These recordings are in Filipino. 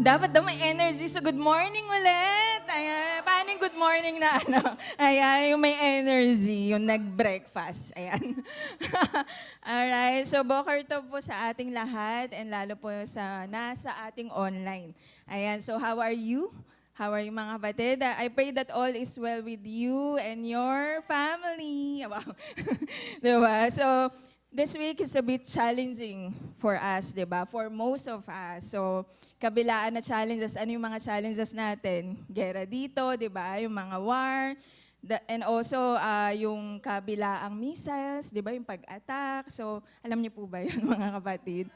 Dapat daw may energy. So, good morning ulit. Ayan. Paano yung good morning na ano? Ayan, yung may energy, yung nag-breakfast. Ayan. Alright. So, boker to po sa ating lahat and lalo po sa nasa ating online. Ayan. So, how are you? How are you mga kapatid? I pray that all is well with you and your family. Wow. Diba? So, this week is a bit challenging for us, diba? For most of us. So, kabilaan na challenges. Ano yung mga challenges natin? Gera dito, di ba? Yung mga war. And also, yung kabilaang missiles, di ba? Yung pag-attack. So, alam niyo po ba yun, mga kapatid?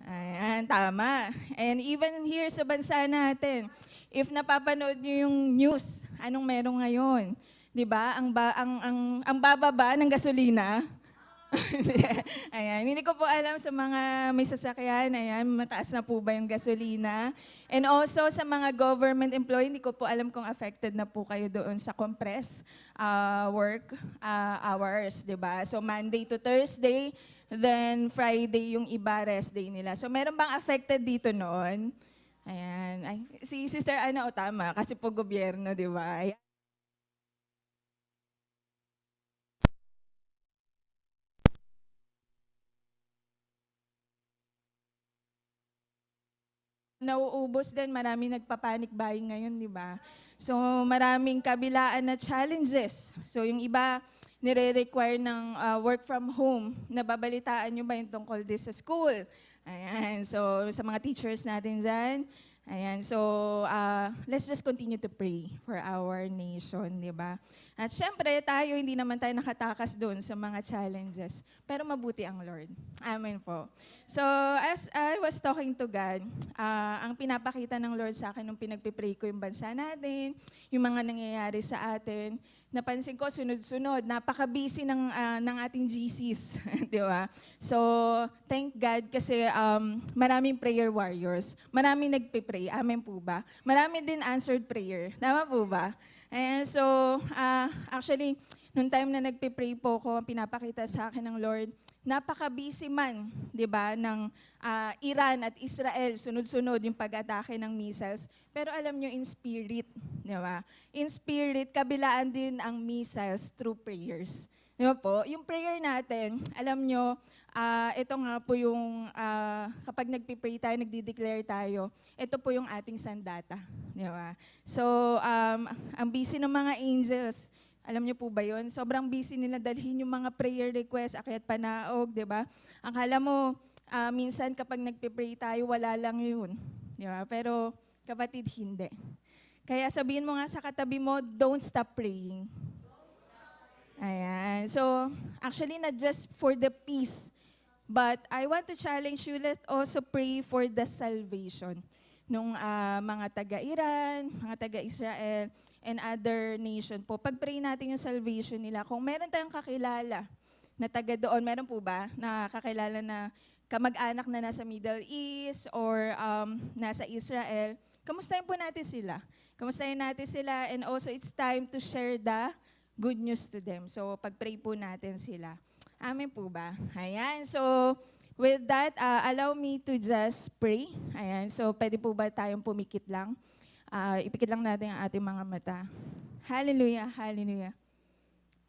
Ayan, tama. And even here sa bansa natin, if napapanood niyo yung news, anong meron ngayon? Di ba? Ang bababa ng gasolina. Ayan, hindi ko po alam sa mga may sasakyan, ayan, mataas na po ba yung gasolina? And also sa mga government employee, hindi ko po alam kung affected na po kayo doon sa compressed work hours, di ba? So Monday to Thursday, then Friday yung iba rest day nila. So meron bang affected dito noon? Ayan, ay, si Sister Ana, o tama, kasi po gobyerno, di ba? Ayan. Nauubos din, marami nagpa-panic buying ngayon, di ba? So maraming kabilaan na challenges. So yung iba, nire-require ng work from home. Nababalitaan nyo ba yung tungkol din sa school? Ayan, so sa mga teachers natin dyan, ayan, so let's just continue to pray for our nation, di ba? At syempre, tayo, hindi naman tayo nakatakas doon sa mga challenges. Pero mabuti ang Lord. Amen po. So, as I was talking to God, ang pinapakita ng Lord sa akin nung pinagpipray ko yung bansa natin, yung mga nangyayari sa atin, napansin ko sunod-sunod, napaka-busy ng ating GCs, di ba? So, thank God kasi maraming prayer warriors, maraming nagpipray, amen po ba? Marami din answered prayer, tama po ba? And so, actually, nung time na nagpipray po ko, pinapakita sa akin ng Lord, napaka-busy man, di ba, ng Iran at Israel, sunod-sunod yung pag-atake ng missiles. Pero alam nyo, in spirit, di ba? In spirit, kabilaan din ang missiles through prayers. Di ba po? Yung prayer natin, alam nyo, ito nga po yung, kapag nagpipray tayo, nagdi-declare tayo, ito po yung ating sandata. Di ba? So, ang busy ng mga angels, alam niyo po ba yun? Sobrang busy nila dalhin yung mga prayer request, akyat panaog, di ba? Akala mo, minsan kapag nagpipray tayo, wala lang yun. Di ba? Pero kapatid, hindi. Kaya sabihin mo nga sa katabi mo, don't stop praying. Ayan. So, actually, not just for the peace, but I want to challenge you, let's also pray for the salvation nung mga taga-Iran, mga taga-Israel, and other nation po. Pag-pray natin yung salvation nila, kung meron tayong kakilala na taga doon, meron po ba na kakilala na kamag-anak na nasa Middle East or nasa Israel, kamustahin po natin sila. Kamustahin natin sila, and also it's time to share the good news to them. So pag-pray po natin sila. Amen po ba? Ayan, so with that, allow me to just pray. Ayan, so pwede po ba tayong pumikit lang? Ipikit lang natin ang ating mga mata. Hallelujah, hallelujah.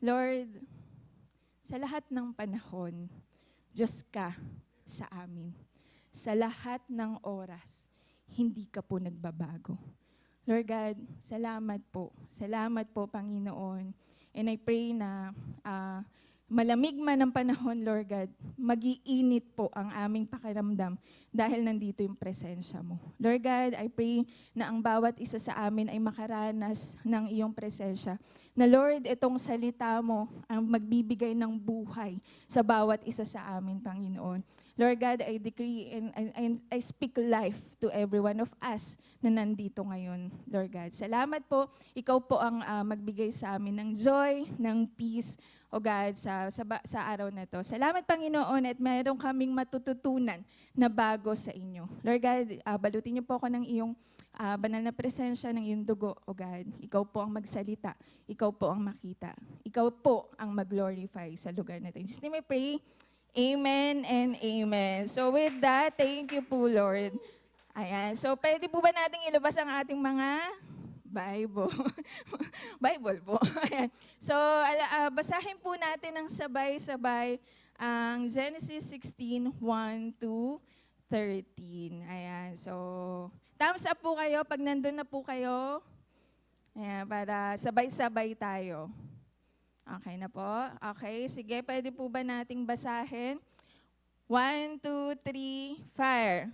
Lord, sa lahat ng panahon, Diyos ka sa amin. Sa lahat ng oras, hindi ka po nagbabago. Lord God, salamat po. Salamat po, Panginoon. And I pray na malamig man ang panahon, Lord God, mag-iinit po ang aming pakiramdam dahil nandito yung presensya mo. Lord God, I pray na ang bawat isa sa amin ay makaranas ng iyong presensya. Na Lord, itong salita mo ang magbibigay ng buhay sa bawat isa sa amin, Panginoon. Lord God, I decree and I speak life to every one of us na nandito ngayon, Lord God. Salamat po. Ikaw po ang magbigay sa amin ng joy, ng peace, O God, sa araw na to. Salamat, Panginoon, at mayroon kaming matututunan na bago sa inyo. Lord God, balutin niyo po ako ng iyong banal na presensya, ng iyong dugo, O God. Ikaw po ang magsalita. Ikaw po ang makita. Ikaw po ang mag-glorify sa lugar na ito. In Jesus' name I pray, Amen and amen. So with that, thank you po, Lord. Ayan. So pwede po ba nating ilabas ang ating mga Bible? Bible po. Ayan. So basahin po natin ng sabay-sabay ang Genesis 16:1 to 13. Ayan. So thumbs up po kayo pag nandun na po kayo. Ayan, para sabay-sabay tayo. Okay na po? Okay, sige. Pwede po ba nating basahin? 1, 2, 3, fire.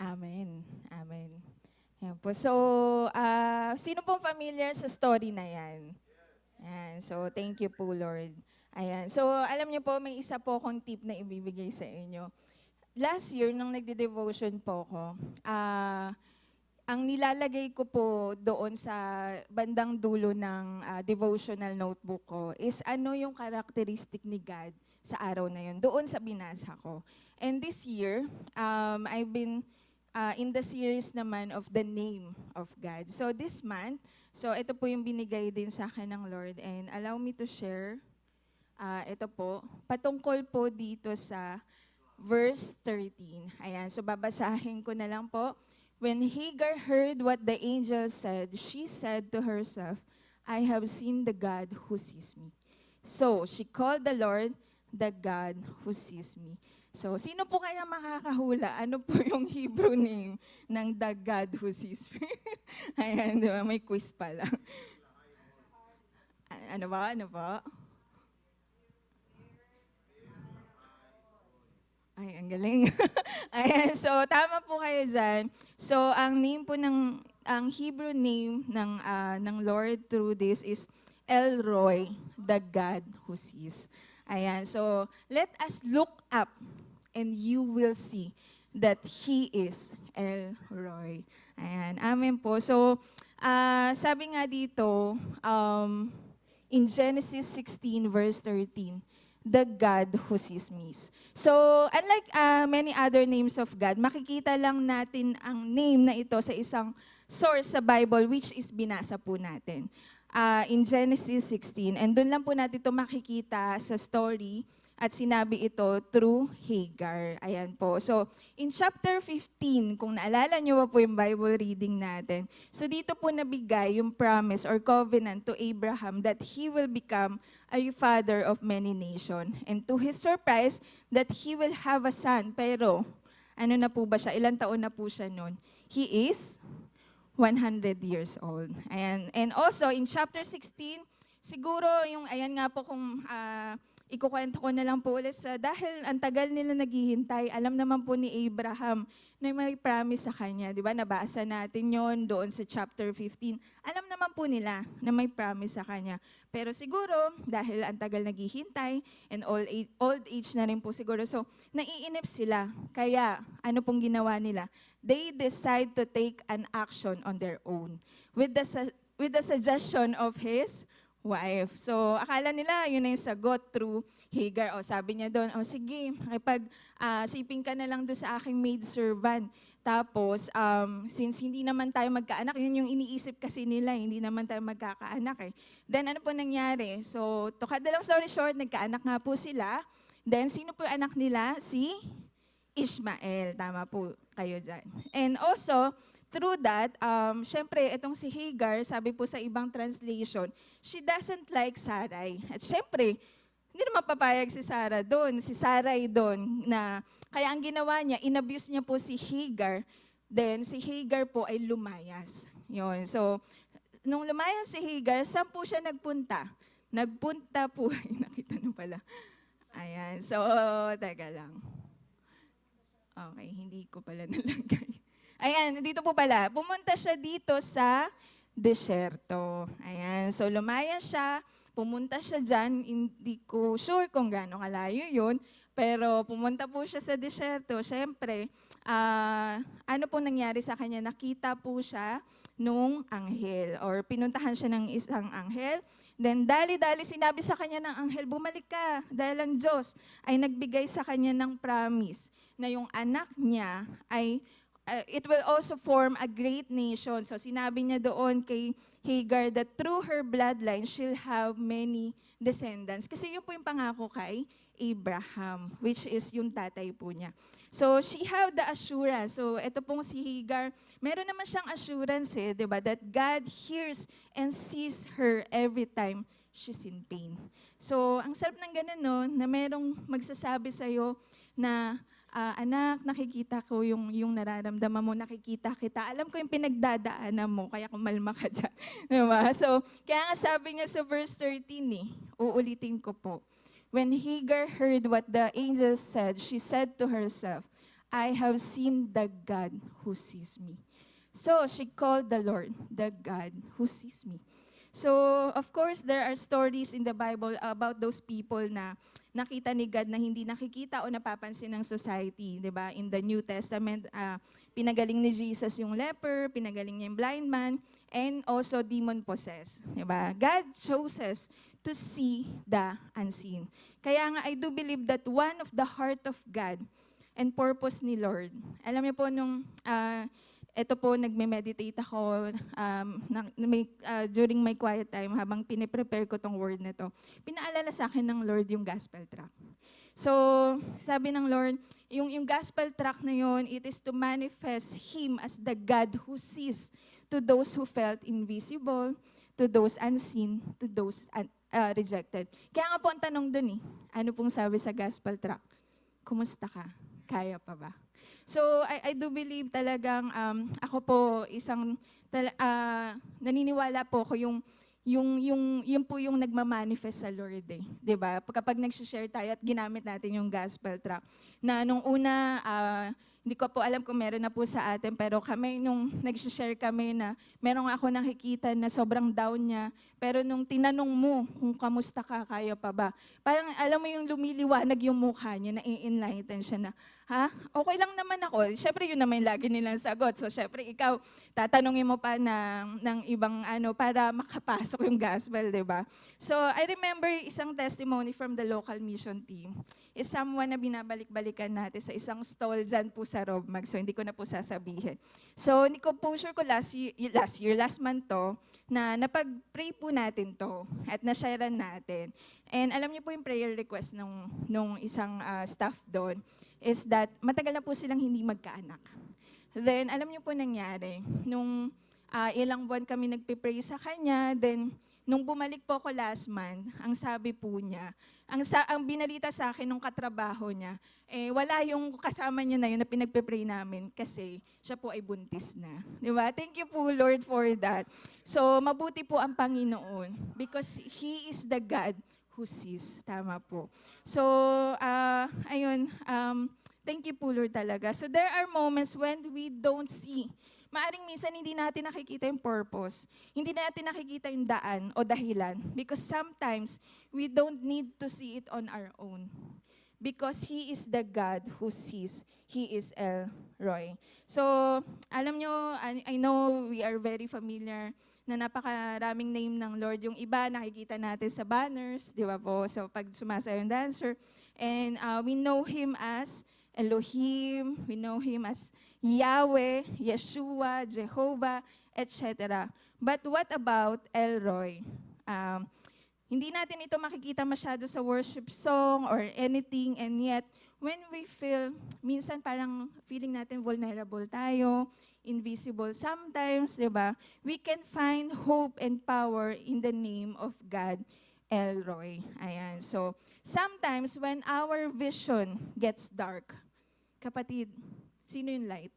Amen. Amen. Yan po. So, sino pong familiar sa story na yan? Ayan. So, thank you po, Lord. Ayan. So, alam niyo po, may isa po akong tip na ibibigay sa inyo. Last year, nung nagde-devotion po ko, ang nilalagay ko po doon sa bandang dulo ng devotional notebook ko is ano yung characteristic ni God sa araw na yun, doon sa binasa ko. And this year, I've been in the series naman of the name of God. So this month, so ito po yung binigay din sa akin ng Lord, and allow me to share. Ito po, patungkol po dito sa verse 13. Ayan, so babasahin ko na lang po. When Hagar heard what the angel said, she said to herself, I have seen the God who sees me. So she called the Lord the God who sees me. So, sino po kaya makakahula? Ano po yung Hebrew name ng the God who sees me? Ayan, di ba? May quiz pala. Ano ba? Ano ba? Ay, ang galing. Ayan, so tama po kayo dyan. So, ang name po ang Hebrew name ng Lord through this is El Roi, the God who sees. Ayan, so let us look up and you will see that He is El Roi. Ayan, amen po. So, sabi nga dito, in Genesis 16 verse 13, the God who sees me. So, unlike many other names of God, makikita lang natin ang name na ito sa isang source sa Bible, which is binasa po natin. In Genesis 16. And doon lang po natin ito makikita sa story At sinabi ito through Hagar. Ayan po. So, in chapter 15, kung naalala niyo po yung Bible reading natin, so dito po nabigay yung promise or covenant to Abraham that he will become a father of many nations. And to his surprise, that he will have a son. Pero, ano na po ba siya? Ilang taon na po siya noon? He is 100 years old. Ayan. And also, in chapter 16, siguro yung, ayan nga po kung ikukwento ko na lang po ulit dahil ang tagal nila naghihintay, alam naman po ni Abraham na may promise sa kanya. Di ba? Nabasa natin yon doon sa chapter 15. Alam naman po nila na may promise sa kanya. Pero siguro, dahil ang tagal naghihintay and old age na rin po siguro, so naiinip sila. Kaya, ano pong ginawa nila? They decide to take an action on their own with the suggestion of his wife. So, akala nila, yun na yung sagot through Hagar. O, sabi niya doon, o sige, siping ka na lang doon sa aking maidservant. Tapos, since hindi naman tayo magkaanak, yun yung iniisip kasi nila, hindi naman tayo magkakaanak eh. Then, ano po nangyari? So, to cut the long story short, nagkaanak nga po sila. Then, sino po yung anak nila? Si Ishmael. Tama po kayo dyan. And also, through that, syempre, itong si Hagar, sabi po sa ibang translation, she doesn't like Sarai. At syempre, hindi naman papayag si Sarah doon, si Sarai doon, na kaya ang ginawa niya, inabuse niya po si Hagar, then si Hagar po ay lumayas. Yun. So, nung lumayas si Hagar, saan po siya nagpunta? Nagpunta po, nakita na pala. Ayan, so, teka lang. Okay, hindi ko pala nalagay. Ayan, dito po pala, pumunta siya dito sa desierto. Ayan, so lumayas siya, pumunta siya dyan, hindi ko sure kung gaano kalayo yun, pero pumunta po siya sa desierto. Siyempre, ano po nangyari sa kanya? Nakita po siya nung anghel, or pinuntahan siya ng isang anghel. Then dali-dali sinabi sa kanya ng anghel, bumalik ka, dahil ang Diyos ay nagbigay sa kanya ng promise na yung anak niya ay it will also form a great nation. So sinabi niya doon kay Hagar that through her bloodline, she'll have many descendants. Kasi yun po yung pangako kay Abraham, which is yung tatay po niya. So she have the assurance. So ito pong si Hagar, meron naman siyang assurance di ba? That God hears and sees her every time she's in pain. So ang sarap ng ganun, no? Na merong magsasabi sa'yo na, anak, nakikita ko yung nararamdaman mo, nakikita kita. Alam ko yung pinagdadaanan mo, kaya kumalma ka dyan. Diba? So, kaya nga sabi niya sa verse 13 uulitin ko po. When Hagar heard what the angel said, she said to herself, I have seen the God who sees me. So, she called the Lord, the God who sees me. So, of course, there are stories in the Bible about those people na nakita ni God na hindi nakikita o napapansin ng society, di ba? In the New Testament, pinagaling ni Jesus yung leper, pinagaling niya yung blind man, and also demon-possessed, di ba? God chooses to see the unseen. Kaya nga, I do believe that one of the heart of God and purpose ni Lord, alam niyo po nung ito po, nagme-meditate ako during my quiet time habang piniprepare ko tong word na to. Pinaalala sa akin ng Lord yung gospel tract. So, sabi ng Lord, yung gospel tract na yun, it is to manifest Him as the God who sees to those who felt invisible, to those unseen, to those rejected. Kaya nga po ang tanong dun ano pong sabi sa gospel tract? Kumusta ka? Kaya pa ba? So, I do believe talagang ako po naniniwala po ko yung po yung nagmamanifest sa Lord 'di ba? Kapag nag-share tayo at ginamit natin yung gospel tract na nung una hindi ko po alam kung meron na po sa atin, pero kami nung nag-share kami na merong ako nakikita na sobrang down niya, pero nung tinanong mo kung kamusta ka, kaya pa ba? Parang alam mo yung lumiliwanag yung mukha niya, na-enlighten siya na, okay lang naman ako. Syempre yun naman yung lagi nilang sagot. So syempre ikaw, tatanungin mo pa ng ibang para makapasok yung gospel, di ba? So I remember isang testimony from the local mission team. Is someone na binabalik-balikan natin sa isang stall dyan po sa Robmag, so hindi ko na po sasabihin. So, hindi ko po sure ko last month to, na napag-pray po natin to at na-sharean natin. And alam niyo po yung prayer request nung isang staff doon is that matagal na po silang hindi magkaanak. Then, alam niyo po nangyari, nung ilang buwan kami nagpipray sa kanya, then nung bumalik po ako last month, ang sabi po niya, ang binalita sa akin nung katrabaho niya, wala yung kasama niya na yun na pinagpipray namin kasi siya po ay buntis na. Di ba? Thank you po, Lord, for that. So, mabuti po ang Panginoon because He is the God who sees. Tama po. So, ayun, thank you po, Lord, talaga. So, there are moments when we don't see. Maaring minsan hindi natin nakikita yung purpose. Hindi natin nakikita yung daan o dahilan. Because sometimes, we don't need to see it on our own. Because He is the God who sees. He is El Roy. So, alam nyo, I know we are very familiar na napakaraming name ng Lord. Yung iba, nakikita natin sa banners, di ba po? So, pag sumasayaw yung dancer. And we know Him as Elohim, we know Him as Yahweh, Yeshua, Jehovah, etc. But what about El Roy? Hindi natin ito makikita masyado sa worship song or anything, and yet, when we feel, minsan parang feeling natin vulnerable tayo, invisible sometimes, di ba? We can find hope and power in the name of God, El Roy. Ayan. So, sometimes when our vision gets dark, kapatid, sino yung light?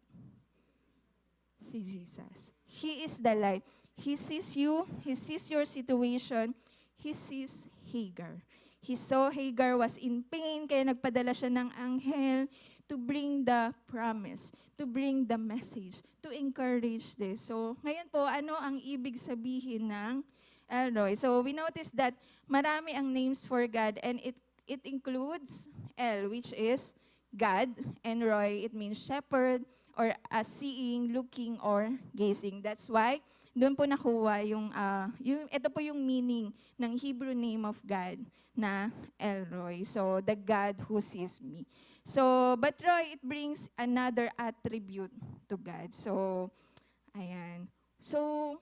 Si Jesus. He is the light. He sees you. He sees your situation. He sees Hagar. He saw Hagar was in pain, kaya nagpadala siya ng anghel to bring the promise, to bring the message, to encourage this. So, ngayon po, ano ang ibig sabihin ng El Roy? So, we notice that marami ang names for God, and it includes El, which is God, and Roy, it means shepherd, or seeing, looking, or gazing. That's why, doon po nakuha ito po yung meaning ng Hebrew name of God na El Roy. So, the God who sees me. So, but Roy, it brings another attribute to God. So, ayan. So,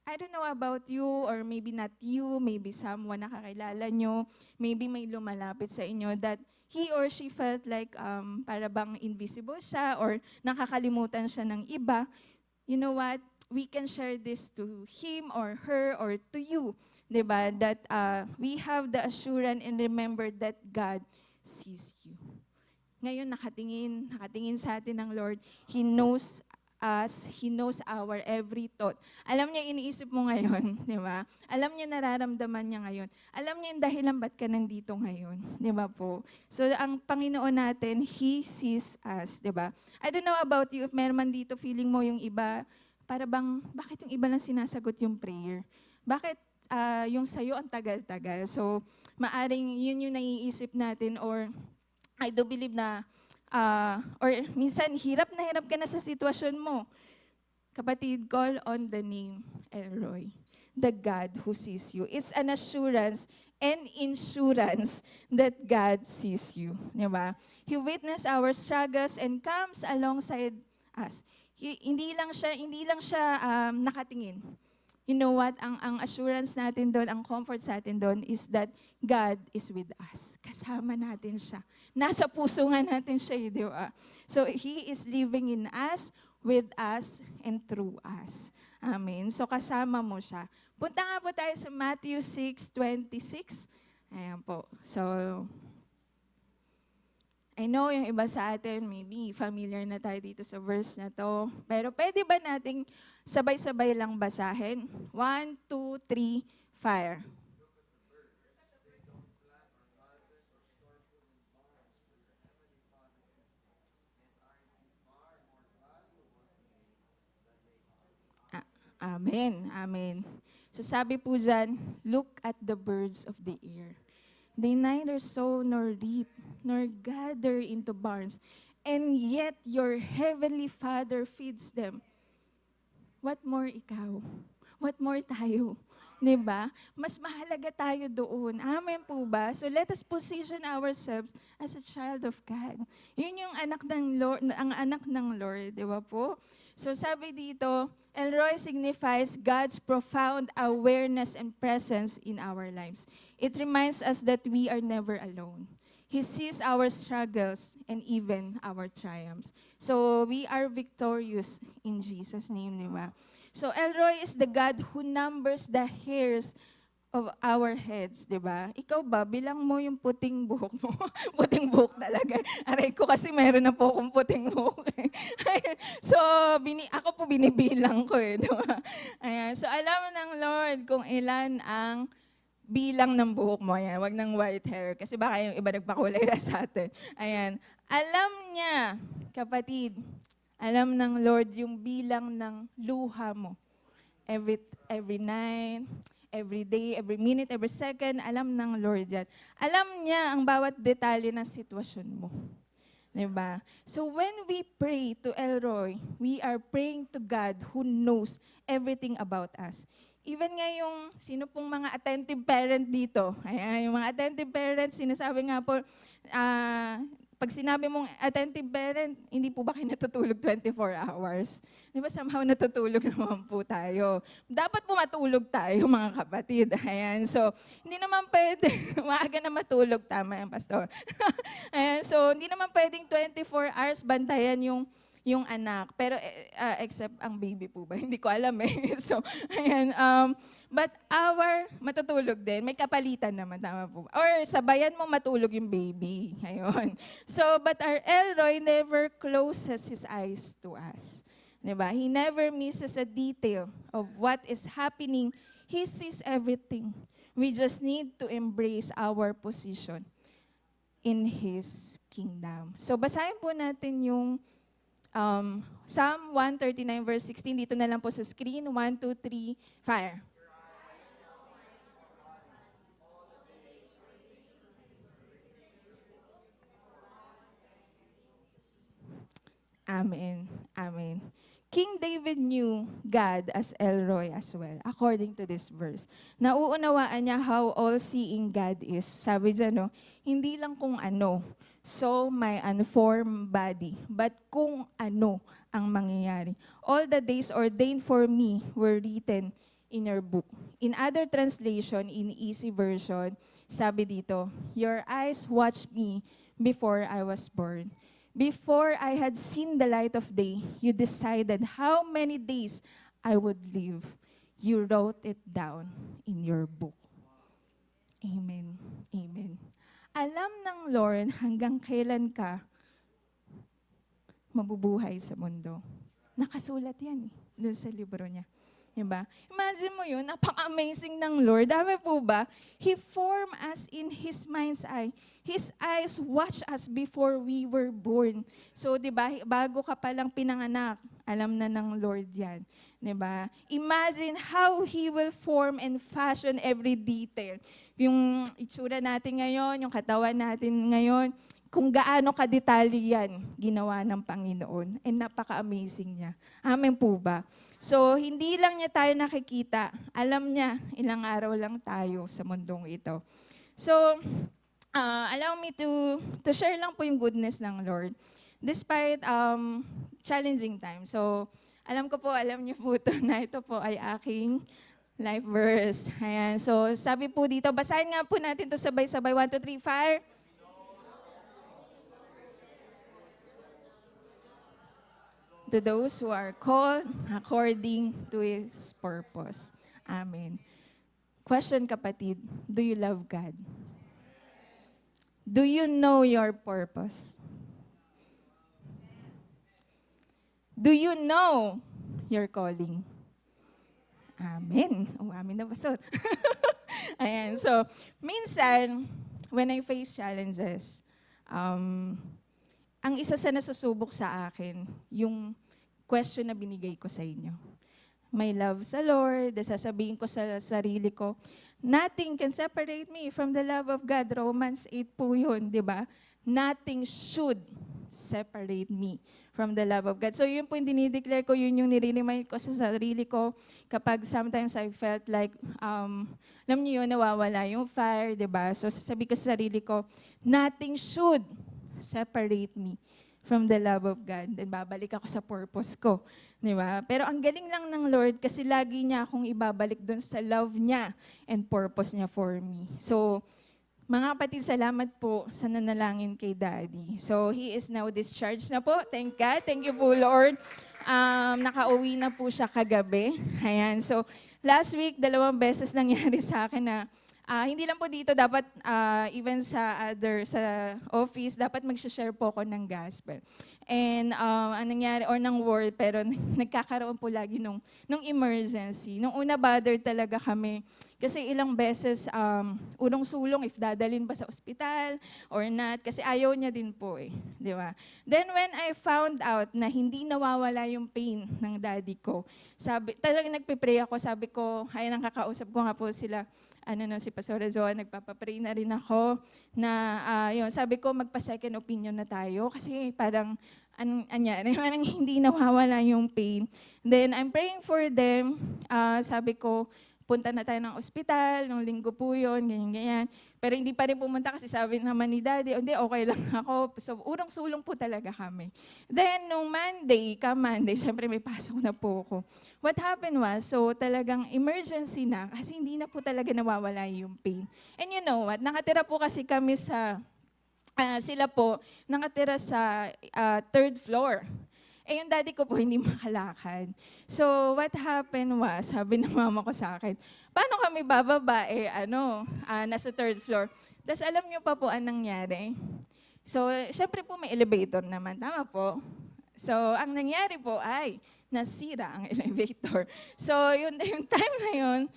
I don't know about you, or maybe not you, maybe someone na kakilala nyo, maybe may lumalapit sa inyo that he or she felt like para bang invisible siya or nakakalimutan siya ng iba. You know what? We can share this to him or her or to you, diba? That we have the assurance and remember that God sees you. Ngayon, nakatingin sa atin ng Lord. He knows us, He knows our every thought. Alam niya iniisip mo ngayon, di ba? Alam niya nararamdaman niya ngayon. Alam niya yung dahilan ba't ka nandito ngayon, di ba po? So, ang Panginoon natin, He sees us, di ba? I don't know about you, if meron man dito feeling mo yung iba, para bang, bakit yung iba lang sinasagot yung prayer? Bakit yung sa'yo ang tagal-tagal? So, maaring yun yung naiisip natin, or I do believe na or minsan, hirap ka na sa sitwasyon mo. Kapatid, call on the name El Roy, the God who sees you. It's an assurance and insurance that God sees you. Diba? He witnessed our struggles and comes alongside us. Hindi lang siya nakatingin. You know what? Ang assurance natin doon, ang comfort sa atin doon is that God is with us. Kasama natin siya. Nasa puso nga natin siya, di ba? So, He is living in us, with us, and through us. Amen. So, kasama mo siya. Punta nga po tayo sa Matthew 6:26. Ayan po. So, I know yung iba sa atin, maybe familiar na tayo dito sa verse na to. Pero pwede ba nating sabay-sabay lang basahin? 1, 2, 3, fire. Amen. Amen. So sabi po dyan, look at the birds of the air. They neither sow nor reap, nor gather into barns, and yet your heavenly Father feeds them. What more ikaw? What more tayo? 'Di ba? Mas mahalaga tayo doon. Amen po ba? So let us position ourselves as a child of God. Yun yung anak ng Lord, ang anak ng Lord, 'di ba po? So sabi dito, Elroy signifies God's profound awareness and presence in our lives. It reminds us that we are never alone. He sees our struggles and even our triumphs. So we are victorious in Jesus' name, di ba? So Elroy is the God who numbers the hairs of our heads, di ba? Ikaw ba, bilang mo yung puting buhok mo? Puting buhok talaga. Aray ko kasi meron na po akong puting buhok. So, ako po binibilang ko eh. Di ba? Ayan. So, alam ng Lord kung ilan ang bilang ng buhok mo. Ayan. Wag ng white hair. Kasi baka yung iba nagpakulay na sa atin. Ayan. Alam niya, kapatid, alam ng Lord yung bilang ng luha mo. Every night, every day, every minute, every second, alam ng Lord yan. Alam niya ang bawat detalye ng sitwasyon mo. Diba? So when we pray to Elroy, we are praying to God who knows everything about us. Even nga yung sino pong mga attentive parent dito, ayan, yung mga attentive parents, sinasabi nga po, pag sinabi mong attentive parent, hindi po ba kayo natutulog 24 hours? Di ba somehow natutulog naman po tayo? Dapat po matulog tayo mga kapatid. Ayan, so hindi naman pwede, maaga na matulog, tama yan, Pastor. Ayan, so hindi naman pwedeng 24 hours bantayan yung anak. Pero except ang baby po ba? Hindi ko alam eh. So, ayan. But matutulog din. May kapalitan naman, tama po ba? Or sabayan mo matulog yung baby. Ayun. So, but our Elroy never closes his eyes to us. Diba? He never misses a detail of what is happening. He sees everything. We just need to embrace our position in His kingdom. So, basahin po natin yung Psalm 139 verse 16, dito na lang po sa screen. 1, 2, 3, fire. Amen. Amen. King David knew God as Elroy as well, according to this verse. Nauunawaan niya how all-seeing God is. Sabi dyan, no, hindi lang kung ano, so my unformed body, but kung ano ang mangyayari. All the days ordained for me were written in your book. In other translation, in easy version, sabi dito, your eyes watched me before I was born. Before I had seen the light of day, you decided how many days I would live. You wrote it down in your book. Amen. Amen. Alam ng Lord hanggang kailan ka mabubuhay sa mundo. Nakasulat yan doon sa libro niya. Diba? Imagine mo yun, napaka-amazing ng Lord. Dami po ba? He formed us in His mind's eye. His eyes watch us before we were born. So, diba, bago ka palang pinanganak, alam na ng Lord yan. Diba? Imagine how He will form and fashion every detail. Yung itsura natin ngayon, yung katawan natin ngayon, kung gaano kadetalye yan, ginawa ng Panginoon. And napaka-amazing niya. Amen po ba? So, hindi lang niya tayo nakikita. Alam niya, ilang araw lang tayo sa mundong ito. So, allow me to share lang po yung goodness ng Lord. Despite challenging times. So, alam niyo po ito na ito po ay aking life verse. Ayan. So, sabi po dito, basahin nga po natin ito sabay-sabay. 1, 2, 3, fire. To those who are called according to His purpose. Amen. Question, kapatid, do you love God? Do you know your purpose? Do you know your calling? Amen. Oh, amen na pastor. Ayan. So, minsan, when I face challenges, ang isa sa nasusubok sa akin, yung question na binigay ko sa inyo. May love sa Lord, sasabihin ko sa sarili ko, nothing can separate me from the love of God. Romans 8 po yun, di ba? Nothing should separate me from the love of God. So yun po yung dinideclare ko, yun yung nire-remind ko sa sarili ko kapag sometimes I felt like, alam niyo yun, nawawala yung fire, di ba? So sasabi ko sa sarili ko, nothing should separate me from the love of God. Then babalik ako sa purpose ko. Di ba? Pero ang galing lang ng Lord kasi lagi niya akong ibabalik doon sa love niya and purpose niya for me. So, mga kapatid, salamat po sa nanalangin kay Daddy. So, he is now discharged na po. Thank God. Thank you po, Lord. Nakauwi na po siya kagabi. Ayan. So, last week, 2 beses nangyari sa akin na hindi lang po dito, dapat even sa office, dapat mag-share po ako ng gospel. And ang nangyari, or ng word, pero nagkakaroon po lagi nung emergency. Nung una, bother talaga kami. Kasi ilang beses, urong-sulong if dadalhin ba sa ospital or not. Kasi ayaw niya din po eh. Di ba? Then when I found out na hindi nawawala yung pain ng daddy ko, talagang nagpe-pray ako, sabi ko, ay nakakausap ko nga po sila, si Pastor Zoa, nagpapapray na rin ako na, sabi ko, magpa-second opinion na tayo kasi parang, parang hindi nawawala yung pain. Then, I'm praying for them. Sabi ko, punta na tayo ng ospital, nung linggo po yun, ganyan. Pero hindi pa rin pumunta kasi sabi naman ni Daddy, hindi, okay lang ako. So, urong-sulong po talaga kami. Then, nung Monday, syempre may pasok na po ako. What happened was, so talagang emergency na, kasi hindi na po talaga nawawala yung pain. And you know what, nakatira po kasi kami sila po, nakatira sa 3rd floor. Eh, yung daddy ko po hindi makalakad. So, what happened was, sabi ng mama ko sa akin, paano kami bababa? Nasa 3rd floor. Tapos alam niyo pa po anong nangyari? So, syempre po may elevator naman. Tama po? So, ang nangyari po ay, nasira ang elevator. So, yung time na yun,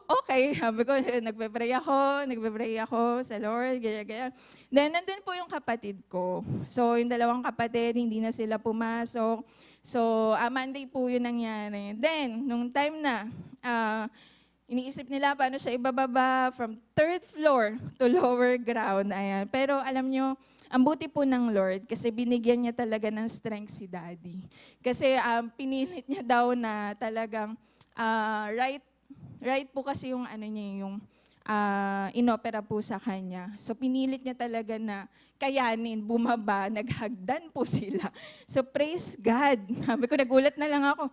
okay, sabi ko, nagpe-pray ako sa Lord, ganyan. Then, nandun po yung kapatid ko. So, yung 2 kapatid, hindi na sila pumasok. So, Monday po yun nangyari. Then, nung time na, iniisip nila paano siya ibababa from 3rd floor to lower ground. Ayan. Pero alam nyo, ang buti po ng Lord kasi binigyan niya talaga ng strength si Daddy. Kasi pinilit niya daw na talagang right po kasi yung inopera po sa kanya. So pinilit niya talaga na kayanin, bumaba, naghagdan po sila. So praise God. Sabi ko, nagulat na lang ako.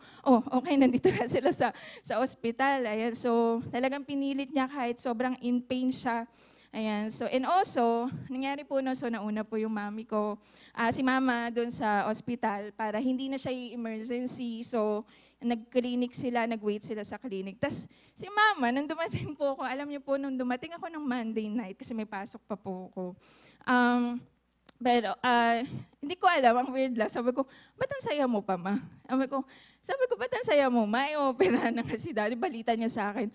Okay, nandito na sila sa ospital. Ayan, so talagang pinilit niya kahit sobrang in pain siya. Ayan, so and also, nangyari po so nauna po yung mami ko, si mama doon sa ospital para hindi na siya emergency. So nag-clinic sila, nag-wait sila sa clinic. Tapos si mama, nung dumating po ako, alam niyo po, nung dumating ako ng Monday night, kasi may pasok pa po ako, pero hindi ko alam, ang weird lang. Sabi ko, ba't ang saya mo pa, ma? Sabi ko, ba't ang saya mo, ma? Operahan na kasi daddy, balita niya sa akin.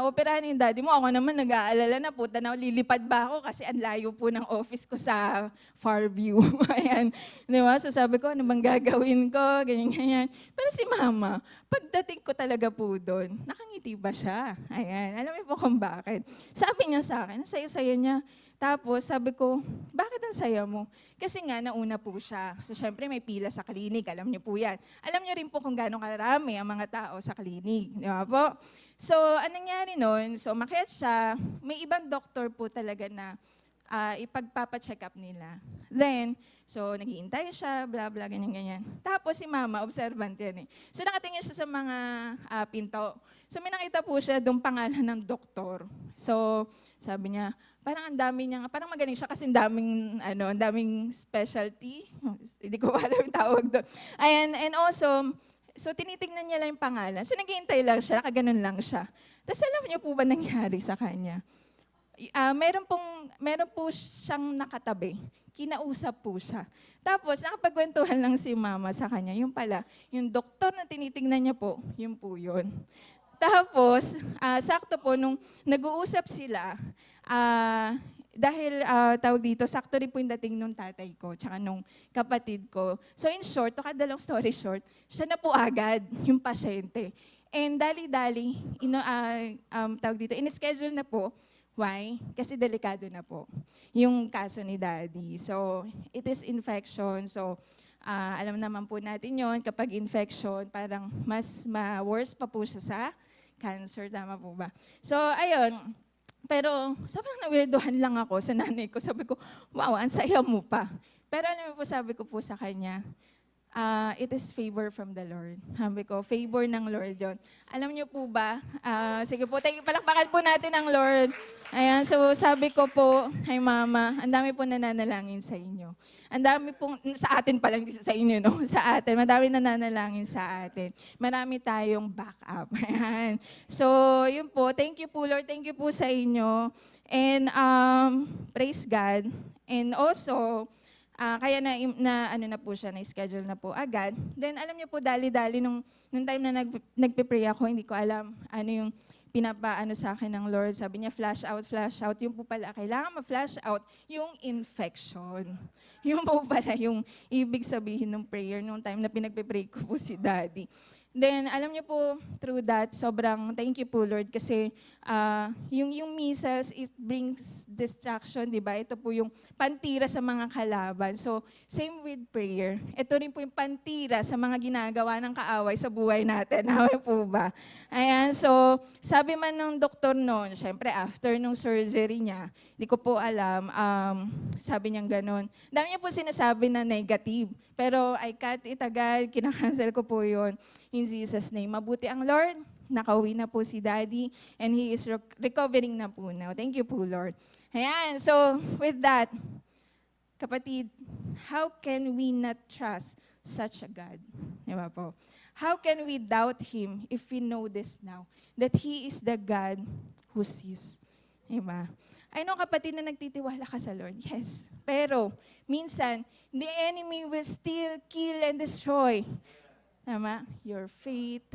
Operahan yung daddy mo, ako naman nag-aalala na, puta na, lilipad ba ako? Kasi ang layo po ng office ko sa Farview. Ayan. Di ba? So sabi ko, ano bang gagawin ko? Ganyan. Pero si mama, pagdating ko talaga po doon, nakangiti ba siya? Ayan. Alam mo po kung bakit. Sabi niya sa akin, ang saya-saya niya. Tapos sabi ko, bakit ang saya mo? Kasi nga, nauna po siya. So syempre may pila sa klinik, alam niyo po yan. Alam niyo rin po kung gano'ng karami ang mga tao sa klinik. Di ba po? So anong nangyari nun? So umakyat siya, may ibang doktor po talaga na ipagpapacheck up nila. Then, so naghihintay siya, bla bla, ganyan. Tapos si mama, observant yan eh. So nakatingin siya sa mga pinto. So may nakita po siya doong pangalan ng doktor. So sabi niya, parang ang dami niya, parang magaling siya kasi ang daming specialty. Hindi ko alam yung tawag doon. Ayan, and also, so tinitingnan niya lang yung pangalan. So naghihintay lang siya, nakaganon lang siya. Tapos alam niyo po ba nangyari sa kanya? Meron po siyang nakatabi. Kinausap po siya. Tapos, nakapagkwentuhan lang si mama sa kanya. Yung pala, yung doktor na tinitingnan niya po, yun po yun. Tapos, sakto po, nung nag-uusap sila, dahil tawag dito, sakto rin po yung dating nung tatay ko, tsaka nung kapatid ko. So in short, to cut the long story short, siya na po agad, yung pasyente. And dali-dali, tawag dito, in-schedule na po. Why? Kasi delikado na po yung kaso ni Daddy. So, it is infection. So, Alam naman po natin yon kapag infection, parang mas ma-worse pa po siya sa cancer. Tama po ba? So, ayun. Pero sobrang na-weirdohan lang ako sa nanay ko. Sabi ko, wow, ang saya mo pa. Pero alam mo po, sabi ko po sa kanya, it is favor from the Lord. Sabi ko, favor ng Lord yon. Alam niyo po ba, sige po, palakpakan po natin ang Lord. Ayan, so sabi ko po, ay mama, ang dami po nananalangin sa inyo. Ang dami pong, sa atin pa lang, sa inyo, no? Sa atin, madami nananalangin sa atin. Marami tayong backup. Ayan. So, yun po, thank you po Lord, thank you po sa inyo. And praise God. And also, kaya ano na po siya, na-schedule na po agad. Then alam niyo po, dali-dali, nung time na nagpe-pray ako, hindi ko alam ano yung pinapaano sa akin ng Lord. Sabi niya, flash out, flash out. Yung po pala, kailangan ma-flash out yung infection. Yung po pala yung ibig sabihin ng prayer nung time na pinagpe-pray ko po si Daddy. Then, alam niyo po, through that, sobrang thank you po, Lord, kasi yung measles, it brings distraction, di ba? Ito po yung pantira sa mga kalaban. So, same with prayer. Ito rin po yung pantira sa mga ginagawa ng kaaway sa buhay natin. Amen po ba? Ayan, so, sabi man ng doktor noon, syempre, after nung surgery niya, di ko po alam, sabi niyang ganun. Dami niya po sinasabi na negative. Pero I cut it agad, kinakancel ko po yun. In Jesus' name. Mabuti ang Lord, nakauwi na po si Daddy, and He is recovering na po now. Thank you po, Lord. Ayan, so with that, kapatid, how can we not trust such a God? Di ba po? How can we doubt Him if we know this now, that He is the God who sees? Di ba? I know, kapatid, na nagtitiwala ka sa Lord. Yes. Pero, minsan, the enemy will still kill and destroy. Tama? Your faith.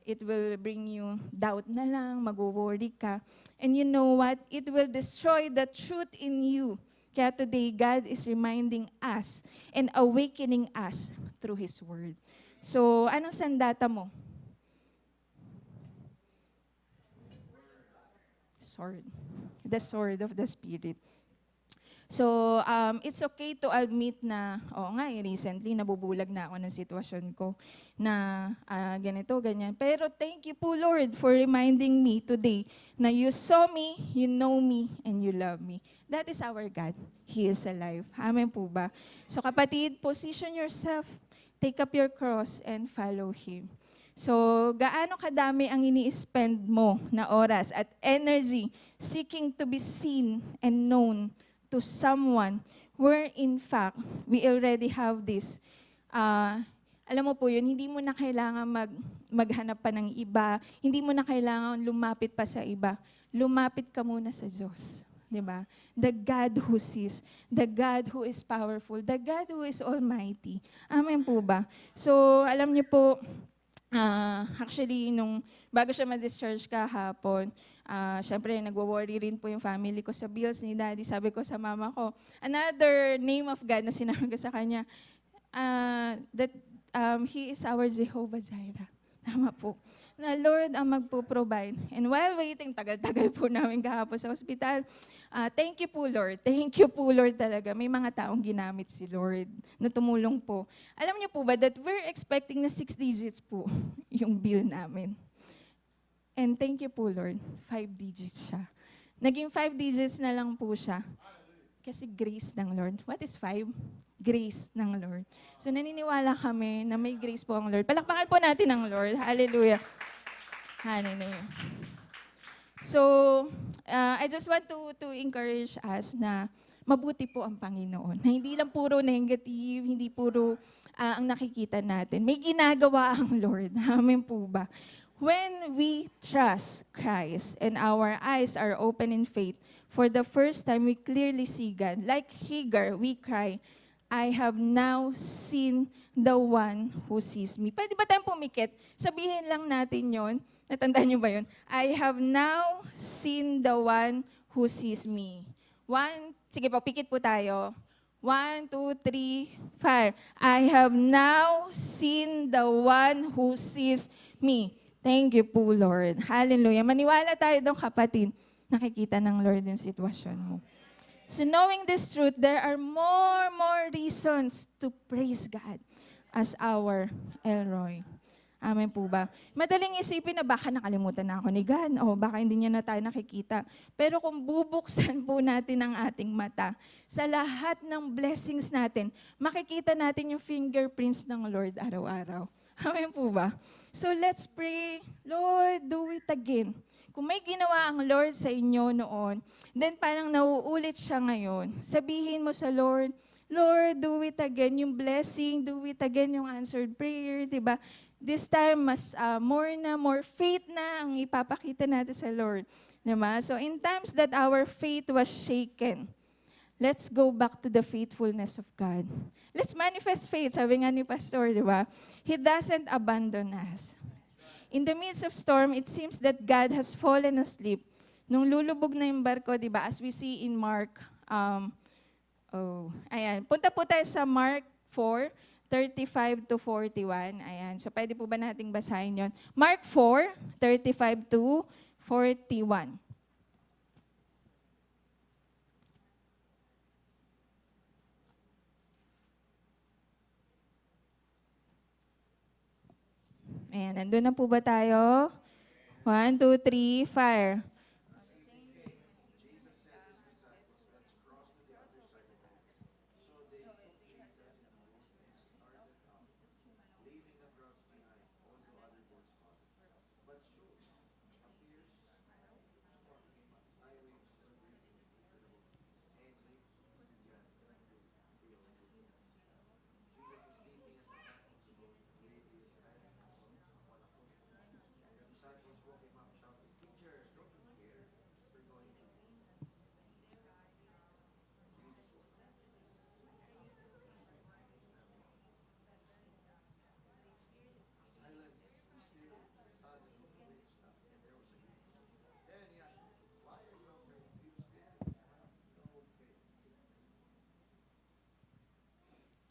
It will bring you doubt na lang, mag-worry ka. And you know what? It will destroy the truth in you. Kaya today, God is reminding us and awakening us through His Word. So, anong sandata mo? Sword. The sword of the Spirit. So, it's okay to admit na, recently nabubulag na ako ng sitwasyon ko na ganito, ganyan. Pero thank you po, Lord, for reminding me today na you saw me, you know me, and you love me. That is our God. He is alive. Amen po ba? So kapatid, position yourself, take up your cross, and follow Him. So, gaano kadami ang ini-spend mo na oras at energy seeking to be seen and known to someone where in fact, we already have this. Alam mo po yun, hindi mo na kailangan maghanap pa ng iba, hindi mo na kailangan lumapit pa sa iba. Lumapit ka muna sa Diyos. Di ba? The God who sees, the God who is powerful, the God who is almighty. Amen po ba? So, alam niyo po, actually, bago siya ma-discharge kahapon, syempre, nagwo-worry rin po yung family ko sa bills ni Daddy. Sabi ko sa mama ko, another name of God na sinabi ko sa kanya, that He is our Jehovah Jireh. Tama po. Na Lord ang magpo-provide. And while waiting, tagal-tagal po namin kahapon sa ospital, thank you po Lord. Thank you po Lord talaga. May mga taong ginamit si Lord na tumulong po. Alam niyo po ba that we're expecting na 6 digits po yung bill namin. And thank you po Lord, 5 digits siya. Naging 5 digits na lang po siya. Kasi grace ng Lord. What is 5? Grace ng Lord. So naniniwala kami na may grace po ang Lord. Palakpakan po natin ang Lord. Hallelujah. Hallelujah. So, I just want to encourage us na mabuti po ang Panginoon. Na hindi lang puro negative, hindi puro ang nakikita natin. May ginagawa ang Lord. Amen po ba? When we trust Christ and our eyes are open in faith, for the first time we clearly see God. Like Hagar, we cry, I have now seen the one who sees me. Pwede ba tayong pumikit? Sabihin lang natin yon. Natandaan niyo ba yun? I have now seen the one who sees me. Sige po, pikit po tayo. 1, 2, 3, 4. I have now seen the one who sees me. Thank you po, Lord. Hallelujah. Maniwala tayo doon, kapatid. Nakikita ng Lord yung sitwasyon mo. So knowing this truth, there are more reasons to praise God as our Elroy. Amen po ba? Madaling isipin na baka nakalimutan na ako ni God o baka hindi niya na tayo nakikita. Pero kung bubuksan po natin ang ating mata, sa lahat ng blessings natin, makikita natin yung fingerprints ng Lord araw-araw. Amen po ba? So let's pray, Lord, do it again. Kung may ginawa ang Lord sa inyo noon, then parang nauulit siya ngayon. Sabihin mo sa Lord, Lord, do it again. Yung blessing, do it again, yung answered prayer, diba? This time, mas more faith na ang ipapakita natin sa Lord. Diba? So in times that our faith was shaken, let's go back to the faithfulness of God. Let's manifest faith, sabi nga ni Pastor, diba? He doesn't abandon us. In the midst of storm, it seems that God has fallen asleep. Nung lulubog na yung barko, diba? As we see in Mark, ayan. Punta po tayo sa Mark 4:35 to 41. Ayan. So, pwede po ba nating basahin yon? Mark 4:35 to 41. Ayan. Nandun na po ba tayo? 1, 2, 3, fire.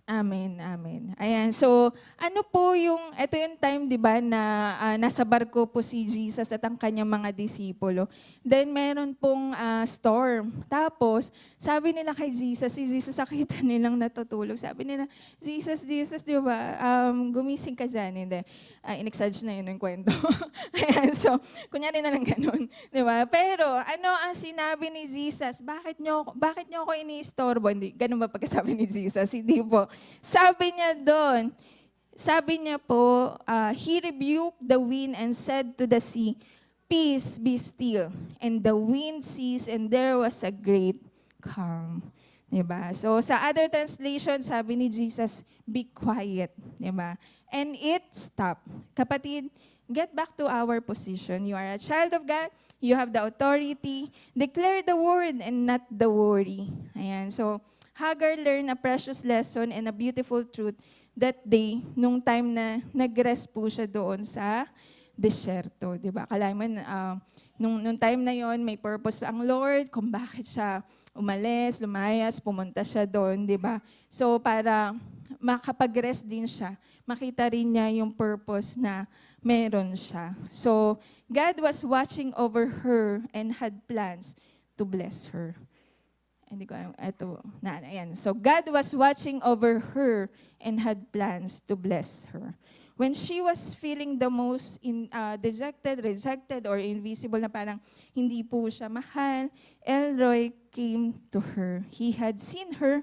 Amen, amen. Ayan, so ano po yung, ito yung time, di ba, na nasa barko po si Jesus at ang kanyang mga disipulo. Then meron pong storm. Tapos, sabi nila kay Jesus, si Jesus nakita nilang natutulog. Sabi nila, Jesus, di ba, gumising ka dyan. Hindi, in-exage na yun yung kwento. Ayan, so, kunyari na lang ganun. Di ba? Pero, ano ang sinabi ni Jesus? Bakit nyo ako ini-istorbo? Hindi, ganun ba pagkasabi ni Jesus? Hindi po. Sabi niya po, He rebuked the wind and said to the sea, Peace, be still. And the wind ceased and there was a great calm. Diba? So sa other translation, sabi ni Jesus, be quiet. Diba? And it stopped. Kapatid, get back to our position. You are a child of God. You have the authority. Declare the word and not the worry. Ayan. So, Hagar learned a precious lesson and a beautiful truth that day, nung time na nag-rest po siya doon sa desierto. Diba? Kalahin mo, nung time na yon may purpose ang Lord kung bakit siya umalis, lumayas, pumunta siya doon. Diba? So, para makapag-rest din siya, makita rin niya yung purpose na meron siya. So, God was watching over her and had plans to bless her. Hindi ko alam, ayan. So, God was watching over her and had plans to bless her. When she was feeling the most dejected, rejected, or invisible na parang hindi po siya mahal, Elroy came to her. He had seen her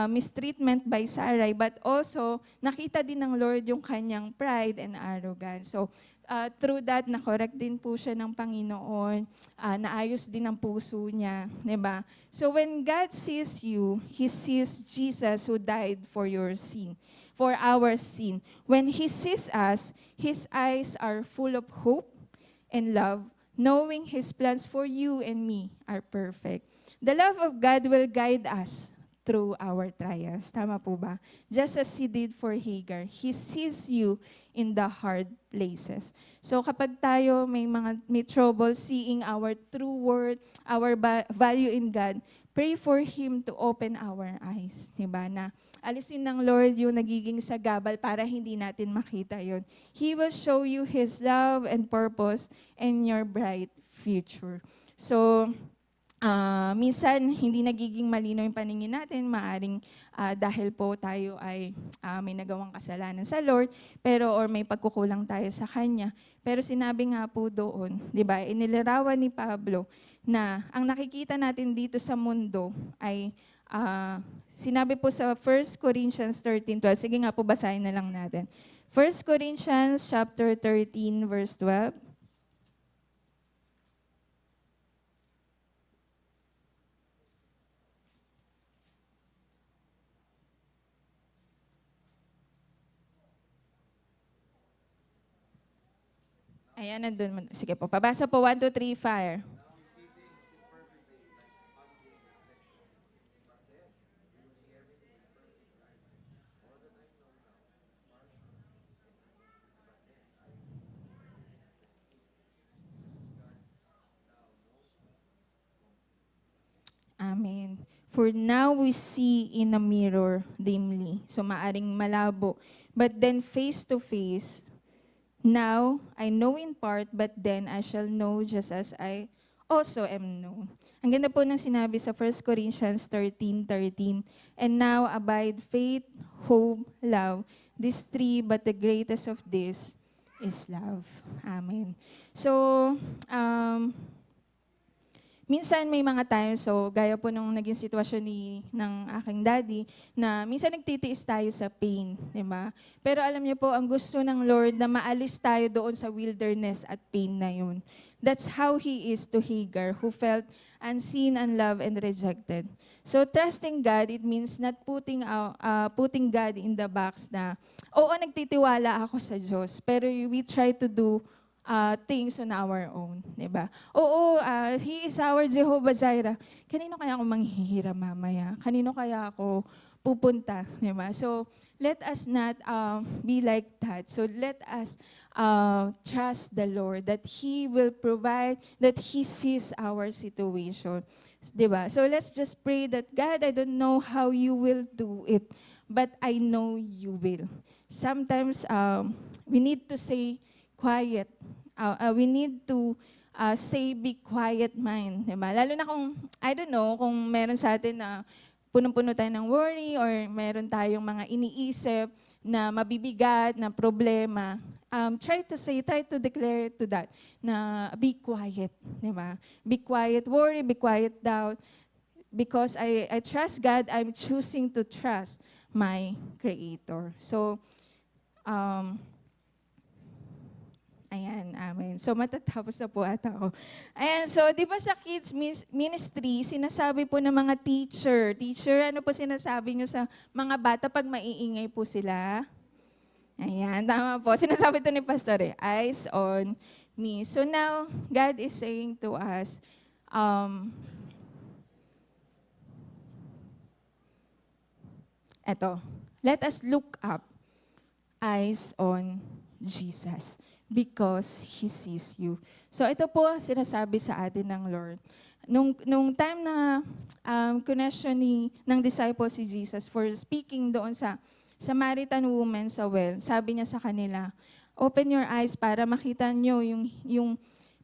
mistreatment by Sarai, but also nakita din ng Lord yung kanyang pride and arrogance. So, through that, na-correct din po siya ng Panginoon, naayos din ang puso niya, diba? So when God sees you, He sees Jesus who died for your sin, for our sin. When He sees us, His eyes are full of hope and love, knowing His plans for you and me are perfect. The love of God will guide us through our trials. Tama po ba? Just as He did for Hagar, He sees you in the hard places. So kapag tayo may trouble seeing our true worth, our value in God, pray for Him to open our eyes. Diba? Na alisin ng Lord yung nagiging sagabal para hindi natin makita yon. He will show you His love and purpose and your bright future. So, minsan hindi nagiging malinaw yung paningin natin, maaring dahil po tayo ay may nagawang kasalanan sa Lord, pero or may pagkukulang tayo sa Kanya. Pero sinabi nga po doon, di ba, inilarawan ni Pablo na ang nakikita natin dito sa mundo ay sinabi po sa 1 Corinthians 13:12. Sige nga po, basahin na lang natin. 1 Corinthians chapter 13, verse 12. Ayan, nandun. Sige po, pabasa po, 1, 2, 3, fire. Amen. For now we see in a mirror dimly. So maaring malabo. But then face to face, now I know in part, but then I shall know just as I also am known. Ang ganda po ng sinabi sa 1 Corinthians 13:13. And now abide faith, hope, love. These three, but the greatest of this is love. Amen. So, minsan may mga times, so gaya po nung naging sitwasyon ng aking daddy, na minsan nagtitiis tayo sa pain, di ba? Pero alam niyo po, ang gusto ng Lord na maalis tayo doon sa wilderness at pain na yun. That's how He is to Hagar, who felt unseen, unloved, and rejected. So trusting God, it means not putting God in the box na, oo, nagtitiwala ako sa Diyos, pero we try to do things on our own, di ba? Oo, He is our Jehovah Jireh. Kanino kaya ako manghihiram mamaya? Kanino kaya ako pupunta, di ba? So, let us not be like that. So, let us trust the Lord that He will provide, that He sees our situation, di ba? So, let's just pray that, God, I don't know how you will do it, but I know you will. Sometimes, we need to say, quiet. We need to say, be quiet mind. Diba? Lalo na kung, I don't know, kung meron sa atin na punong-puno tayo ng worry or meron tayong mga iniisip na mabibigat, na problema, try to declare to that na be quiet. Diba? Be quiet worry, be quiet doubt. Because I trust God, I'm choosing to trust my Creator. So, ayan, amen. So, matatapos na po ata ako. Ayan, so, di ba sa kids ministry, sinasabi po ng mga teacher, ano po sinasabi nyo sa mga bata pag maiingay po sila? Ayan, tama po. Sinasabi to ni Pastor eyes on me. So now, God is saying to us, let us look up, eyes on Jesus. Because He sees you. So ito po ang sinasabi sa atin ng Lord. Nung time na connection ng disciples si Jesus for speaking doon sa Samaritan woman sa well, sabi niya sa kanila, open your eyes para makita nyo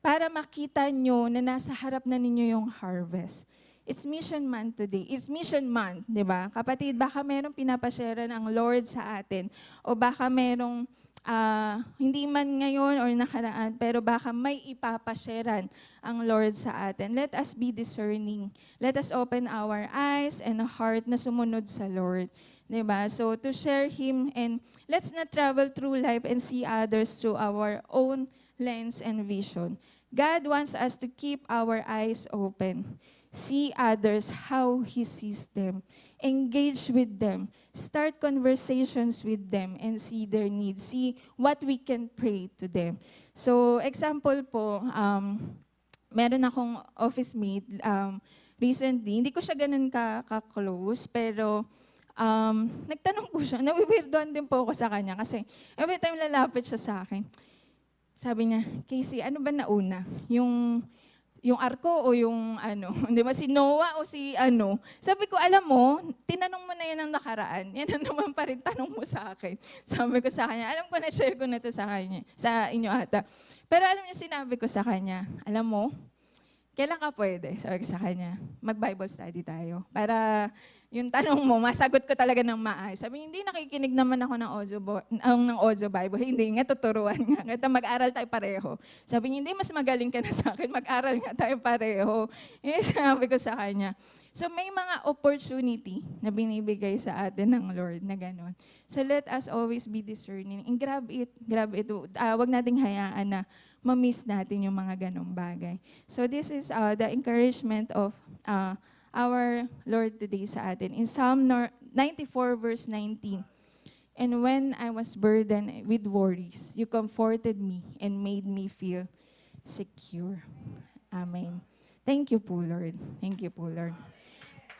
para makita nyo na nasa harap na ninyo yung harvest. It's Mission Month today. It's Mission Month, di ba? Kapatid, baka merong pinapashare ng Lord sa atin o baka merong hindi man ngayon or nakaraan, pero baka may ipapasyaran ang Lord sa atin. Let us be discerning. Let us open our eyes and heart na sumunod sa Lord. Diba? So, to share Him, and let's not travel through life and see others through our own lens and vision. God wants us to keep our eyes open. See others how He sees them. Engage with them. Start conversations with them and see their needs. See what we can pray to them. So, example po, meron akong office mate recently. Hindi ko siya ganun ka-close, pero nagtanong po siya. Nawiwirdoan din po ako sa kanya kasi every time lalapit siya sa akin, sabi niya, Casey, ano ba nauna? Yung arko o yung di ba, si Noah o si ano. Sabi ko, alam mo, tinanong mo na yan ang nakaraan. Yan ang naman pa rin tanong mo sa akin. Sabi ko sa kanya, alam ko na, share ko na ito sa inyo ata. Pero alam niyo, sinabi ko sa kanya, alam mo, kailan ka pwede? Sabi ko sa kanya, mag-Bible study tayo. Para yung tanong mo, masagot ko talaga ng maayos. Sabi niya, hindi, nakikinig naman ako ng audio Bible. Hindi nga, tuturuan nga. Ito, mag-aral tayo pareho. Sabi niya, hindi, mas magaling ka na sa akin, mag-aral nga tayo pareho. Yung sabi ko sa kanya. So may mga opportunity na binibigay sa atin ng Lord na gano'n. So let us always be discerning. And grab it. Wag nating hayaan na ma-miss natin yung mga ganong bagay. So this is the encouragement of our Lord today sa atin. In Psalm 94 verse 19, "And when I was burdened with worries, you comforted me and made me feel secure." Amen. Thank you po, Lord. Thank you po, Lord.